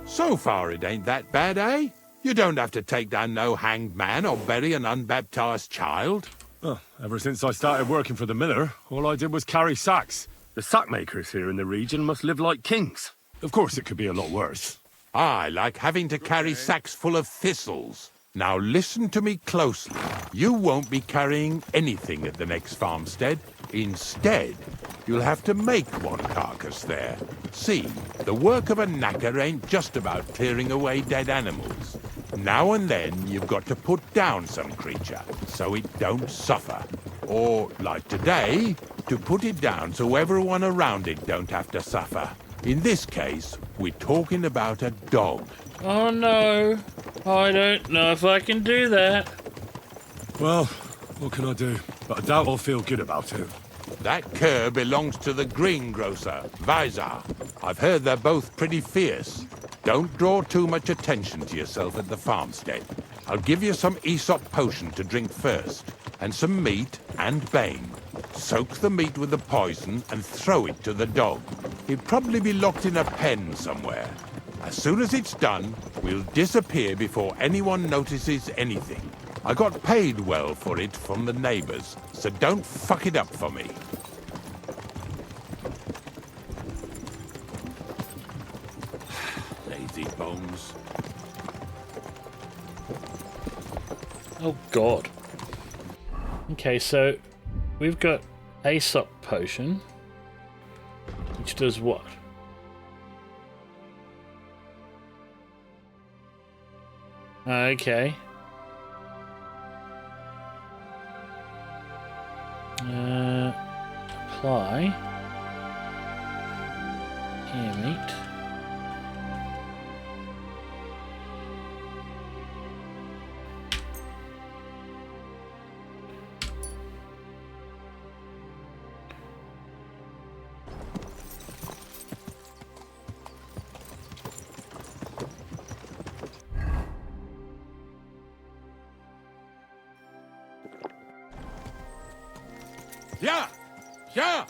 So far it ain't that bad, eh? You don't have to take down no hanged man or bury an unbaptized child. Oh, ever since I started working for the miller, all I did was carry sacks. The sack makers here in the region must live like kings. Of course, it could be a lot worse. I like having to carry sacks full of thistles. Now listen to me closely. You won't be carrying anything at the next farmstead. Instead, you'll have to make one carcass there. See, the work of a knacker ain't just about clearing away dead animals. Now and then you've got to put down some creature so it don't suffer. Or, like today, to put it down so everyone around it don't have to suffer. In this case, we're talking about a dog. Oh no, I don't know if I can do that. Well, what can I do? But I doubt I'll feel good about it. That cur belongs to the greengrocer, Vizar. I've heard they're both pretty fierce. Don't draw too much attention to yourself at the farmstead. I'll give you some Aesop potion to drink first, and some meat and bane. Soak the meat with the poison and throw it to the dog. He'll probably be locked in a pen somewhere. As soon as it's done, we'll disappear before anyone notices anything. I got paid well for it from the neighbors, so don't fuck it up for me. Lazy bones. Oh god. Okay, so we've got Aesop potion, which does what? Okay. Apply. Hair meat. Yeah! Yeah!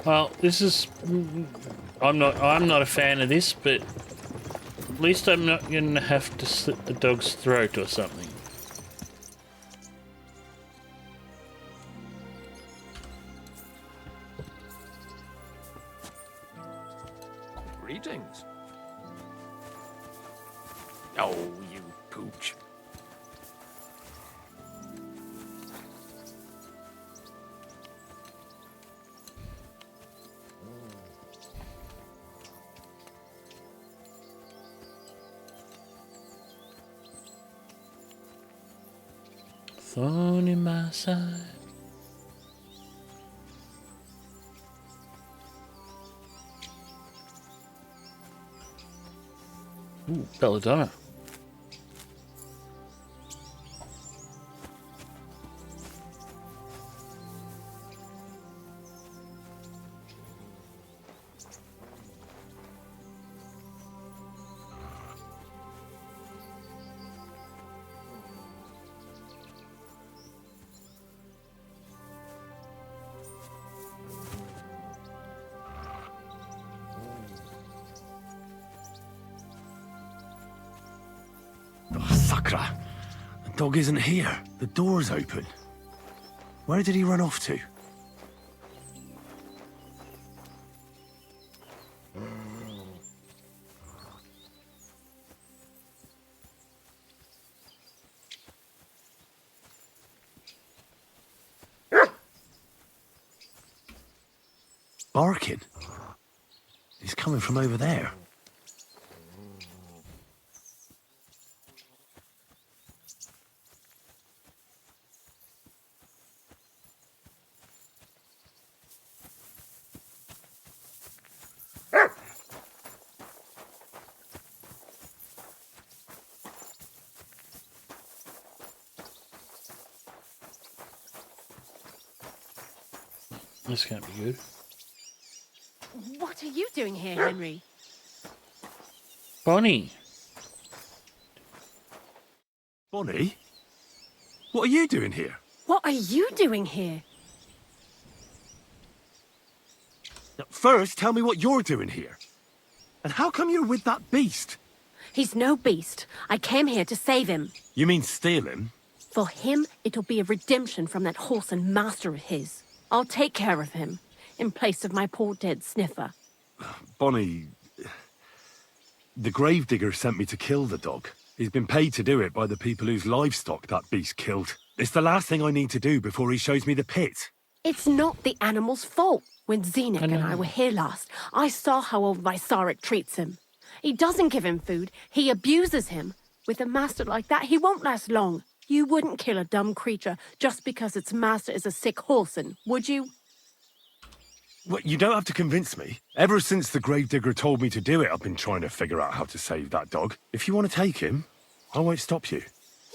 Well, this is... I'm not a fan of this, but at least I'm not going to have to slit the dog's throat or something. Greetings. Oh, you pooch. Thorn in my side. Ooh, belladonna. Sacra. The dog isn't here. The door's open. Where did he run off to? Barking. He's coming from over there. This can't be good. What are you doing here, Henry? Bonnie. Bonnie? What are you doing here? What are you doing here? Now, first, tell me what you're doing here. And how come you're with that beast? He's no beast. I came here to save him. You mean steal him? For him, it'll be a redemption from that horse and master of his. I'll take care of him, in place of my poor dead sniffer. Bonnie... The gravedigger sent me to kill the dog. He's been paid to do it by the people whose livestock that beast killed. It's the last thing I need to do before he shows me the pit. It's not the animal's fault. When Zenek and I were here last, I saw how old Vysarik treats him. He doesn't give him food, he abuses him. With a master like that, he won't last long. You wouldn't kill a dumb creature just because its master is a sick horseman, would you? Well, you don't have to convince me. Ever since the gravedigger told me to do it, I've been trying to figure out how to save that dog. If you want to take him, I won't stop you.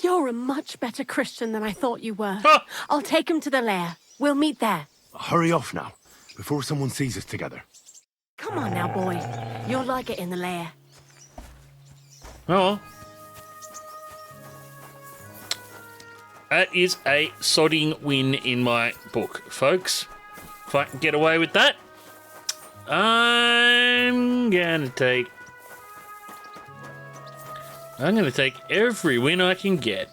You're a much better Christian than I thought you were. I'll take him to the lair. We'll meet there. Hurry off now, before someone sees us together. Come on now, boy. You'll like it in the lair. Oh. That is a sodding win in my book, folks. If I can get away with that, I'm gonna take every win I can get.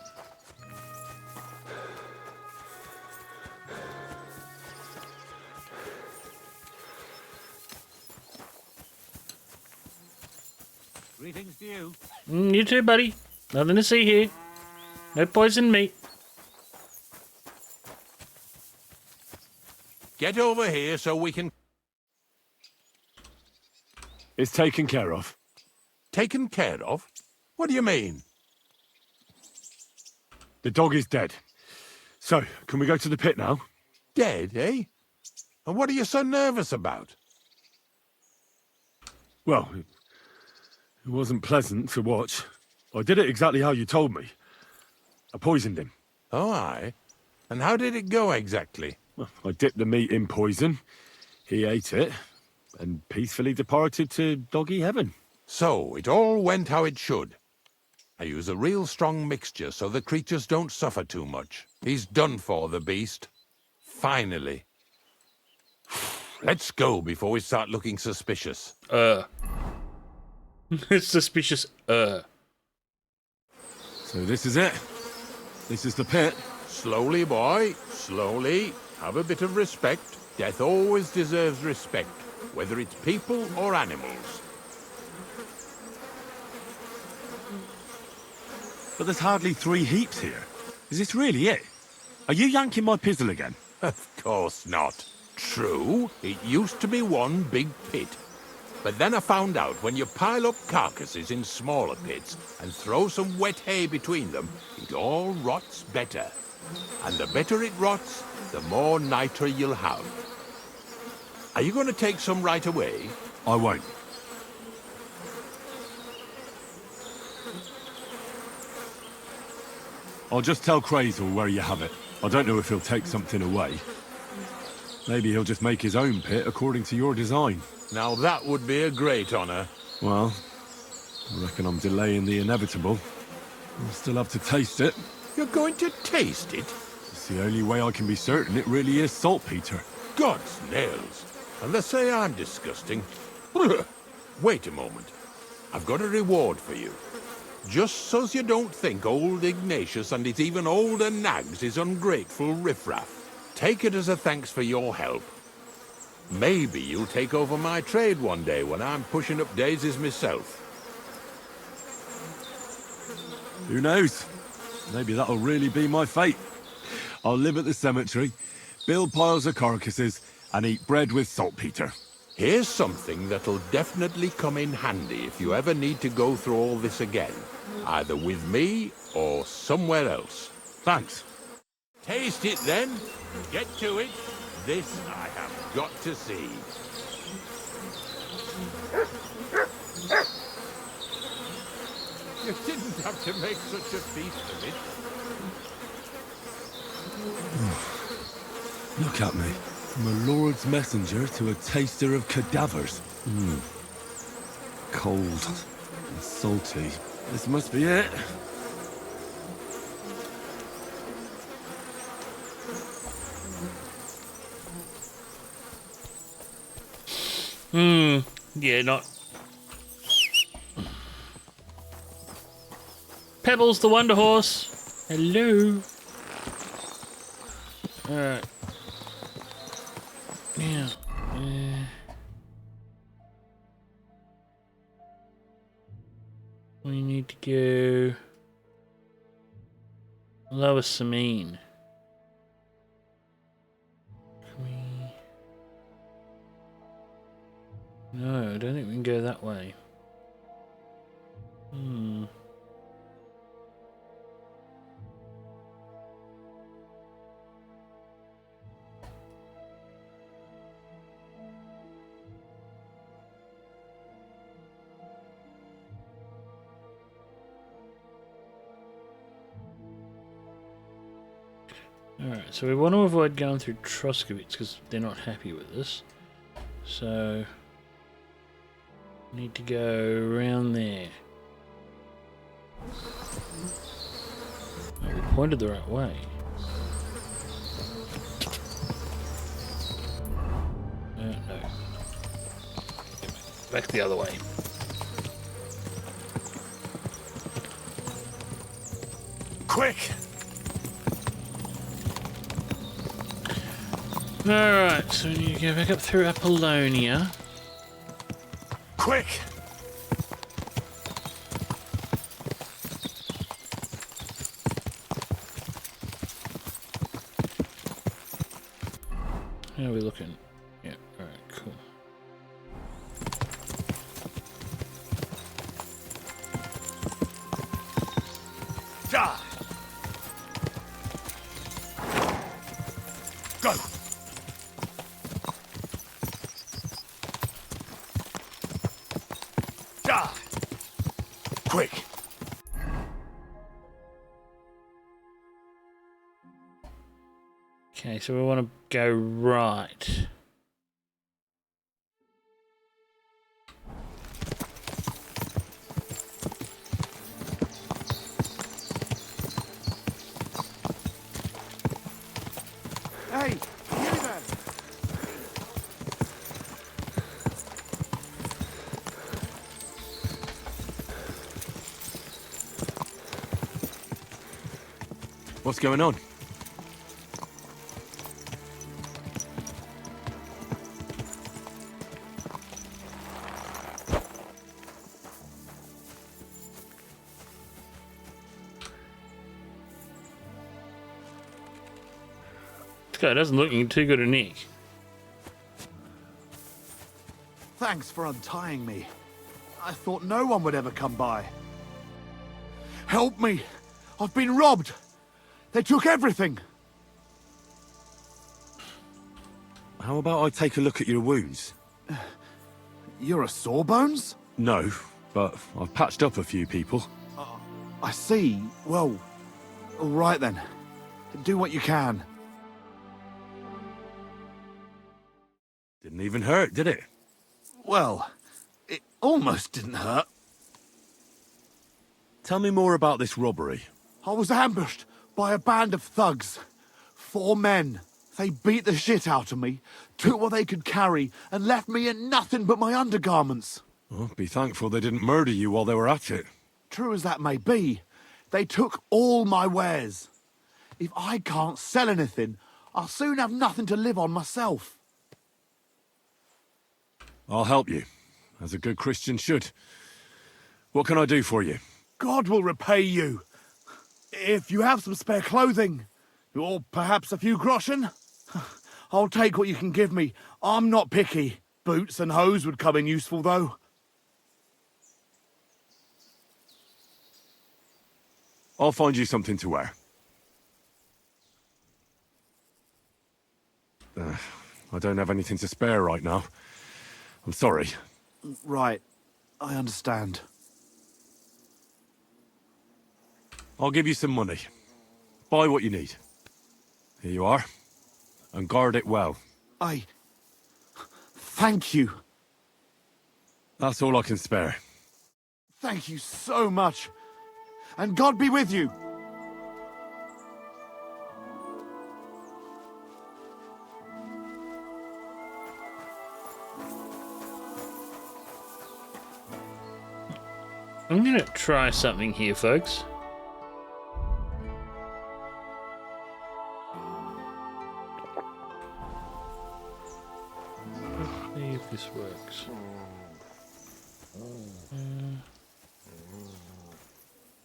Greetings to you. You too, buddy. Nothing to see here. No poison meat. Get over here so we can... It's taken care of. Taken care of? What do you mean? The dog is dead. So, can we go to the pit now? Dead, eh? And what are you so nervous about? Well, it wasn't pleasant to watch. I did it exactly how you told me. I poisoned him. Oh, aye. And how did it go exactly? Well, I dipped the meat in poison. He ate it, and peacefully departed to doggy heaven. So, it all went how it should. I use a real strong mixture so the creatures don't suffer too much. He's done for, the beast. Finally. Let's go before we start looking suspicious. It's suspicious. So this is it. This is the pit. Slowly, boy. Slowly. Have a bit of respect. Death always deserves respect, whether it's people or animals. But there's hardly 3 heaps here. Is this really it? Are you yanking my pizzle again? Of course not. True, it used to be one big pit. But then I found out when you pile up carcasses in smaller pits and throw some wet hay between them, it all rots better. And the better it rots, the more nitre you'll have. Are you going to take some right away? I won't. I'll just tell Crazel where you have it. I don't know if he'll take something away. Maybe he'll just make his own pit according to your design. Now that would be a great honor. Well, I reckon I'm delaying the inevitable. I'll still have to taste it. You're going to taste it? It's the only way I can be certain it really is saltpetre. God's nails. And they say I'm disgusting. Wait a moment. I've got a reward for you. Just so's you don't think old Ignatius and his even older nags is ungrateful riffraff. Take it as a thanks for your help. Maybe you'll take over my trade one day when I'm pushing up daisies myself. Who knows? Maybe that'll really be my fate. I'll live at the cemetery, build piles of carcasses, and eat bread with saltpetre. Here's something that'll definitely come in handy if you ever need to go through all this again. Either with me or somewhere else. Thanks. Taste it then. Get to it. This I have got to see. You didn't have to make such a feast of it. Look at me. From a lord's messenger to a taster of cadavers. Cold and salty. This must be it. Yeah, not... Pebbles the Wonder Horse. Hello. Alright. Yeah. We need to go... Lower Samine. Can we... No, I don't think we can go that way. Alright, so we want to avoid going through Troskovitz because they're not happy with us. So... need to go around there. Oh, we pointed the right way. No. Back the other way. Quick! Alright, so we need to go back up through Apollonia. Quick! How are we looking? Yeah, alright, cool. Die! Go! Die! Quick! Okay, so we want to go right. Hey, you there? What's going on? This guy doesn't look too good a nick. Thanks for untying me. I thought no one would ever come by. Help me! I've been robbed! They took everything! How about I take a look at your wounds? You're a Sawbones? No, but I've patched up a few people. I see. Well, all right then. Do what you can. Didn't even hurt, did it? Well, it almost didn't hurt. Tell me more about this robbery. I was ambushed by a band of thugs. 4 men. They beat the shit out of me, took what they could carry, and left me in nothing but my undergarments. Well, be thankful they didn't murder you while they were at it. true as that may be, they took all my wares. If I can't sell anything, I'll soon have nothing to live on myself. I'll help you, as a good Christian should. What can I do for you? God will repay you. If you have some spare clothing, or perhaps a few groschen, I'll take what you can give me. I'm not picky. Boots and hose would come in useful, though. I'll find you something to wear. I don't have anything to spare right now. I'm sorry. Right. I understand. I'll give you some money. Buy what you need. Here you are. And guard it well. Thank you. That's all I can spare. Thank you so much. And God be with you. I'm gonna try something here, folks. Let's see if this works.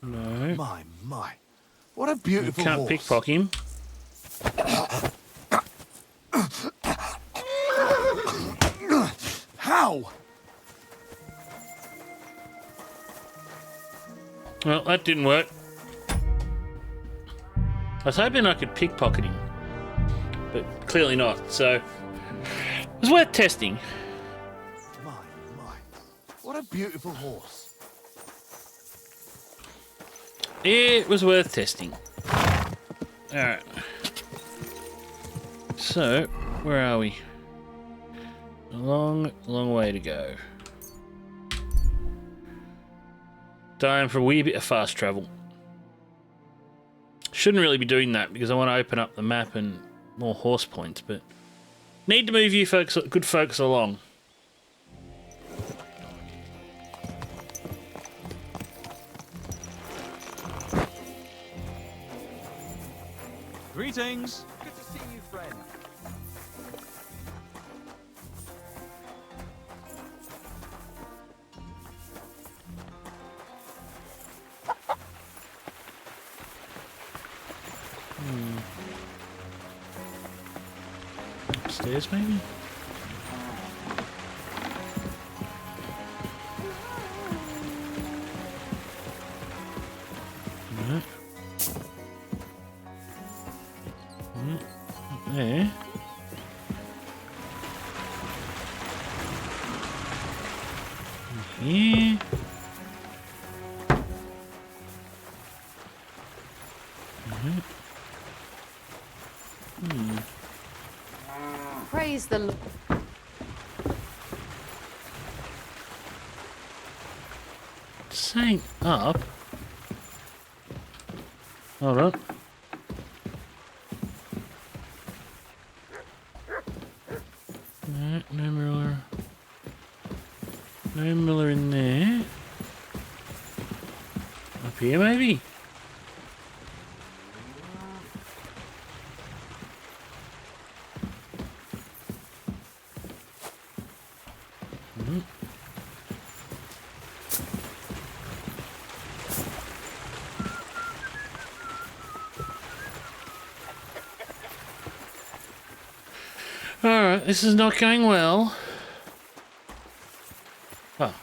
No. My. What a beautiful Can't horse. pickpocket him. How? Well, that didn't work. I was hoping I could pickpocket him, but clearly not, so it was worth testing. My. What a beautiful horse. It was worth testing. Alright. So, where are we? A long, long way to go. Time for a wee bit of fast travel. Shouldn't really be doing that because I want to open up the map and more horse points, but need to move you folks, good folks along. Greetings. Good to see you, friend. Upstairs, maybe? No. There. Here. Praise the Lord. Saying up. Hold on. No Miller. No Miller in there. Up here, maybe? Alright, this is not going well. Oh.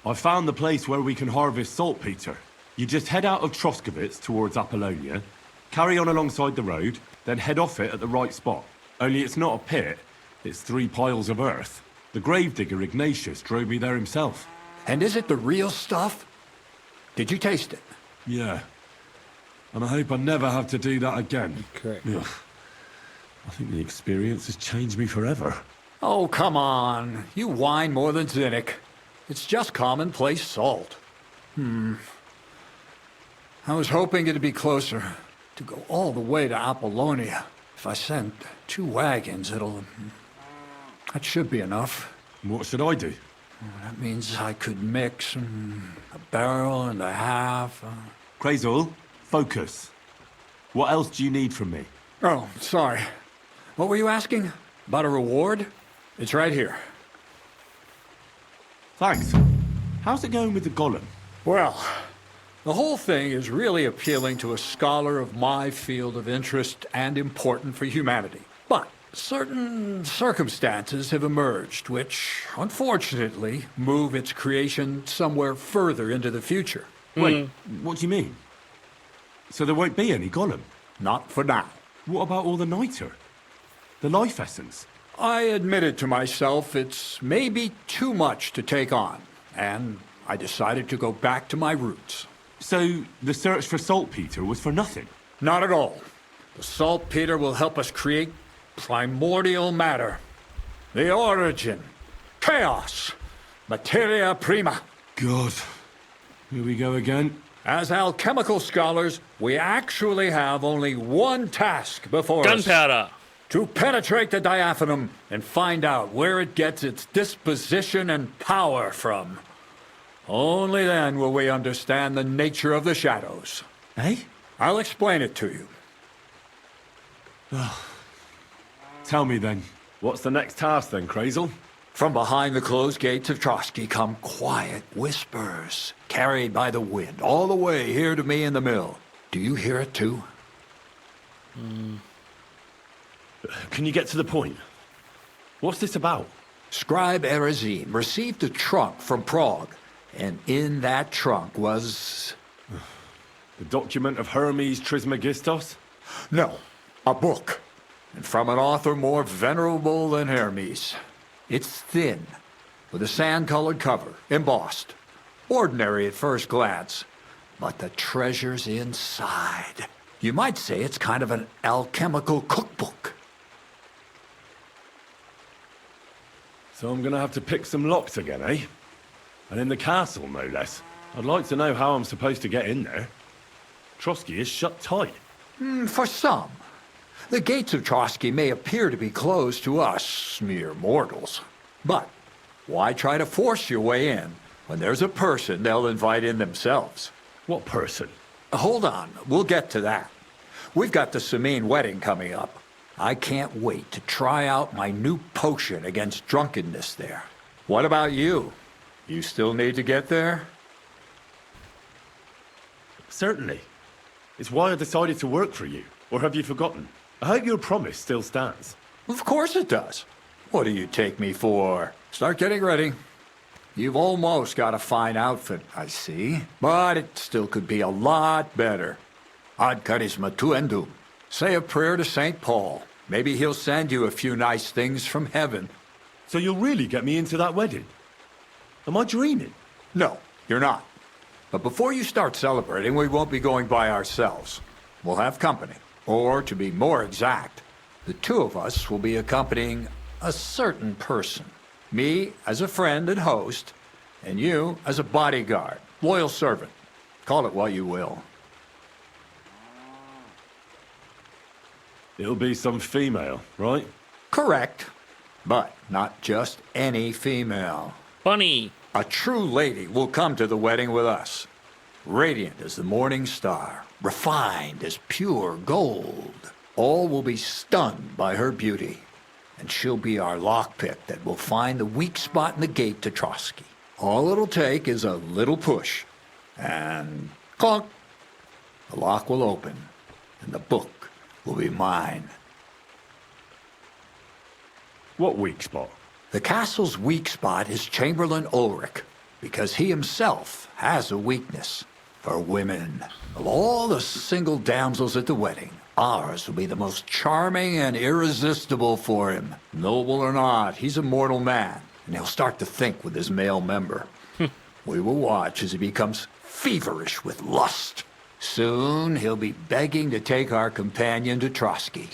I found the place where we can harvest saltpetre. You just head out of Troskovitz towards Apollonia, carry on alongside the road, then head off it at the right spot. Only it's not a pit, it's 3 piles of earth. The gravedigger Ignatius drove me there himself. And is it the real stuff? Did you taste it? Yeah. And I hope I never have to do that again. Correct. Ugh. I think the experience has changed me forever. Oh, come on. You whine more than Zinnik. It's just commonplace salt. I was hoping it'd be closer. To go all the way to Apollonia. If I send 2 wagons, that should be enough. What should I do? That means I could mix a barrel and a half. Crazel, focus. What else do you need from me? Oh, sorry. What were you asking? About a reward? It's right here. Thanks. How's it going with the golem? Well, the whole thing is really appealing to a scholar of my field of interest and important for humanity. But certain circumstances have emerged which, unfortunately, move its creation somewhere further into the future. Wait, what do you mean? So there won't be any golem? Not for now. What about all the niter? The life essence? I admitted to myself it's maybe too much to take on, and I decided to go back to my roots. So the search for saltpetre was for nothing? Not at all. The saltpetre will help us create primordial matter. The origin. Chaos. Materia prima. God. Here we go again. As alchemical scholars, we actually have only one task before us. Gunpowder. To penetrate the diaphanum and find out where it gets its disposition and power from. Only then will we understand the nature of the shadows. Eh? I'll explain it to you. Tell me then, what's the next task then, Crazel? From behind the closed gates of Trotsky come quiet whispers, carried by the wind, all the way here to me in the mill. Do you hear it too? Can you get to the point? What's this about? Scribe Erezim received a trunk from Prague, and in that trunk was... The document of Hermes Trismegistos? No, a book. And from an author more venerable than Hermes. It's thin, with a sand-colored cover, embossed. Ordinary at first glance, but the treasure's inside. You might say it's kind of an alchemical cookbook. So I'm gonna have to pick some locks again, eh? And in the castle, no less. I'd like to know how I'm supposed to get in there. Trotsky is shut tight. For some. The gates of Trotsky may appear to be closed to us, mere mortals. But why try to force your way in when there's a person they'll invite in themselves? What person? Hold on, we'll get to that. We've got the Samine wedding coming up. I can't wait to try out my new potion against drunkenness there. What about you? You still need to get there? Certainly. It's why I decided to work for you. Or have you forgotten? I hope your promise still stands. Of course it does. What do you take me for? Start getting ready. You've almost got a fine outfit, I see. But it still could be a lot better. Ad charisma tuendum. Say a prayer to St. Paul. Maybe he'll send you a few nice things from heaven. So you'll really get me into that wedding? Am I dreaming? No, you're not. But before you start celebrating, we won't be going by ourselves. We'll have company. Or, to be more exact, the two of us will be accompanying a certain person. Me as a friend and host, and you as a bodyguard, loyal servant. Call it what you will. It'll be some female, right? Correct. But not just any female. Bunny. A true lady will come to the wedding with us. Radiant as the morning star, refined as pure gold. All will be stunned by her beauty. And she'll be our lockpick that will find the weak spot in the gate to Trotsky. All it'll take is a little push. And clunk. The lock will open, and the book will be mine. What weak spot? The castle's weak spot is Chamberlain Ulrich, because he himself has a weakness for women. Of all the single damsels at the wedding, ours will be the most charming and irresistible for him. Noble or not, he's a mortal man, and he'll start to think with his male member. We will watch as he becomes feverish with lust. Soon he'll be begging to take our companion to Trotsky.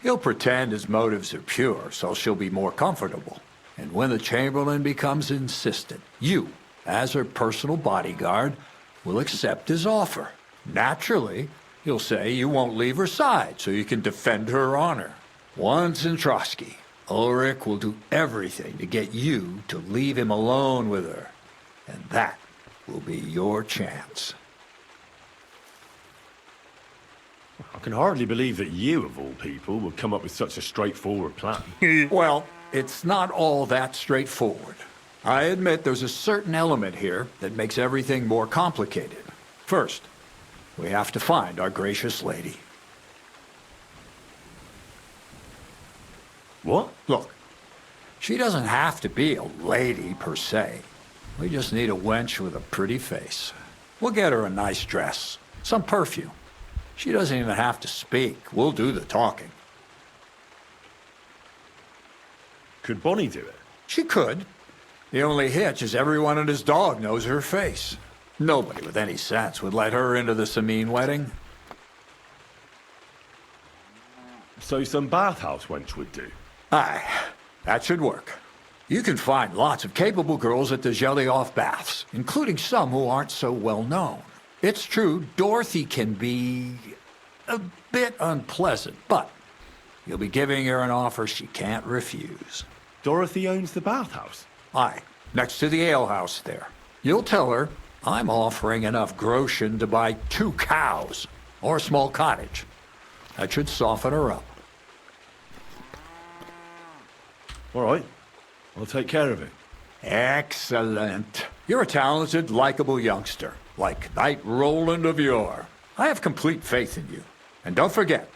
He'll pretend his motives are pure, so she'll be more comfortable. And when the Chamberlain becomes insistent, you, as her personal bodyguard, will accept his offer. Naturally, You'll say you won't leave her side so you can defend her honor. Once in Trotsky, Ulrich will do everything to get you to leave him alone with her. And that will be your chance. I can hardly believe that you, of all people, would come up with such a straightforward plan. Well, it's not all that straightforward. I admit there's a certain element here that makes everything more complicated. First, we have to find our gracious lady. What? Look, she doesn't have to be a lady per se. We just need a wench with a pretty face. We'll get her a nice dress, some perfume. She doesn't even have to speak. We'll do the talking. Could Bonnie do it? She could. The only hitch is everyone and his dog knows her face. Nobody with any sense would let her into the Sameen wedding. So some bathhouse wench would do? Aye, that should work. You can find lots of capable girls at the Jelly-Off baths, including some who aren't so well known. It's true, Dorothy can be a bit unpleasant, but you'll be giving her an offer she can't refuse. Dorothy owns the bathhouse? Aye, next to the alehouse there. You'll tell her I'm offering enough groschen to buy 2 cows or a small cottage. That should soften her up. All right, I'll take care of it. Excellent. You're a talented, likable youngster, like Knight Roland of yore. I have complete faith in you. And don't forget,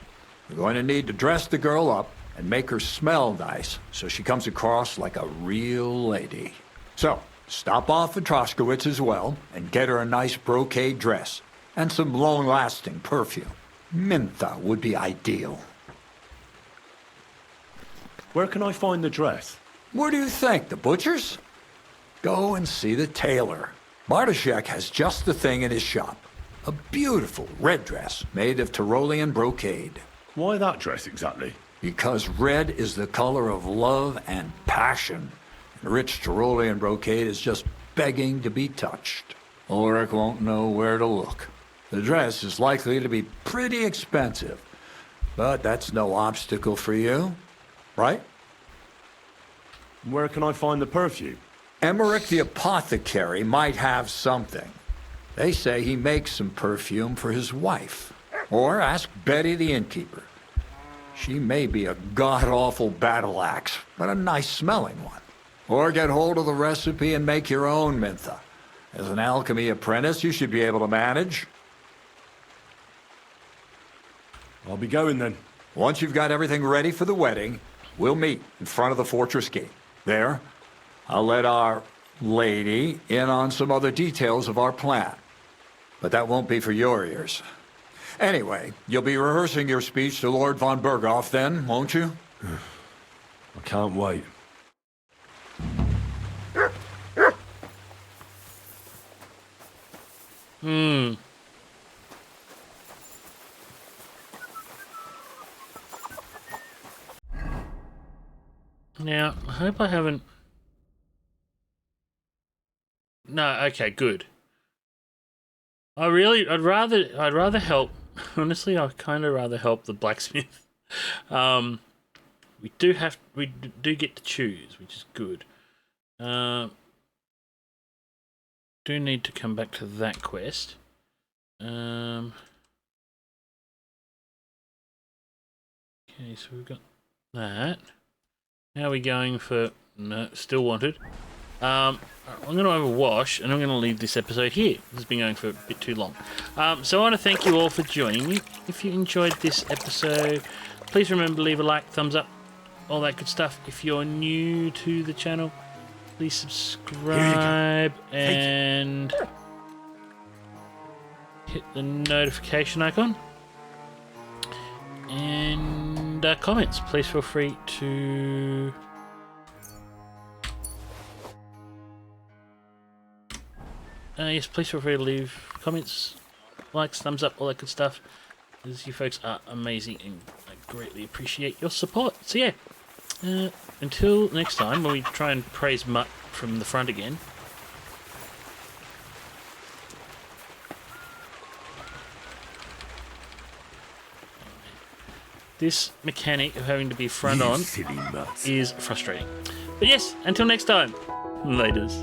you're going to need to dress the girl up and make her smell nice so she comes across like a real lady. So, stop off at Troskowitz as well and get her a nice brocade dress and some long-lasting perfume. Mintha would be ideal. Where can I find the dress? Where do you think? The butcher's? Go and see the tailor. Bartoszek has just the thing in his shop. A beautiful red dress made of Tyrolean brocade. Why that dress exactly? Because red is the color of love and passion. And rich Tyrolean brocade is just begging to be touched. Ulrich won't know where to look. The dress is likely to be pretty expensive, but that's no obstacle for you, right? Where can I find the perfume? Emmerich the apothecary might have something. They say he makes some perfume for his wife. Or ask Betty the innkeeper. She may be a god-awful battle axe, but a nice-smelling one. Or get hold of the recipe and make your own Mintha. As an alchemy apprentice, you should be able to manage. I'll be going then. Once you've got everything ready for the wedding, we'll meet in front of the fortress gate. There, I'll let our lady in on some other details of our plan. But that won't be for your ears. Anyway, you'll be rehearsing your speech to Lord von Berghoff then, won't you? I can't wait. Now, I hope I haven't... No, okay, good. I'd rather help. Honestly, I'd kind of rather help the blacksmith. We do get to choose, which is good. Do need to come back to that quest. Okay, so we've got that. How are we going for... No, still wanted. I'm going to overwash, and I'm going to leave this episode here. This has been going for a bit too long. So I want to thank you all for joining me. If you enjoyed this episode, please remember to leave a like, thumbs up, all that good stuff. If you're new to the channel, please subscribe and hit the notification icon. And comments, please feel free to... yes, please feel free to leave comments, likes, thumbs up, all that good stuff. As you folks are amazing and I greatly appreciate your support. So yeah, until next time when we try and praise Mutt from the front again. this mechanic of having to be front on Silly nuts. is frustrating. But yes, until next time, laters.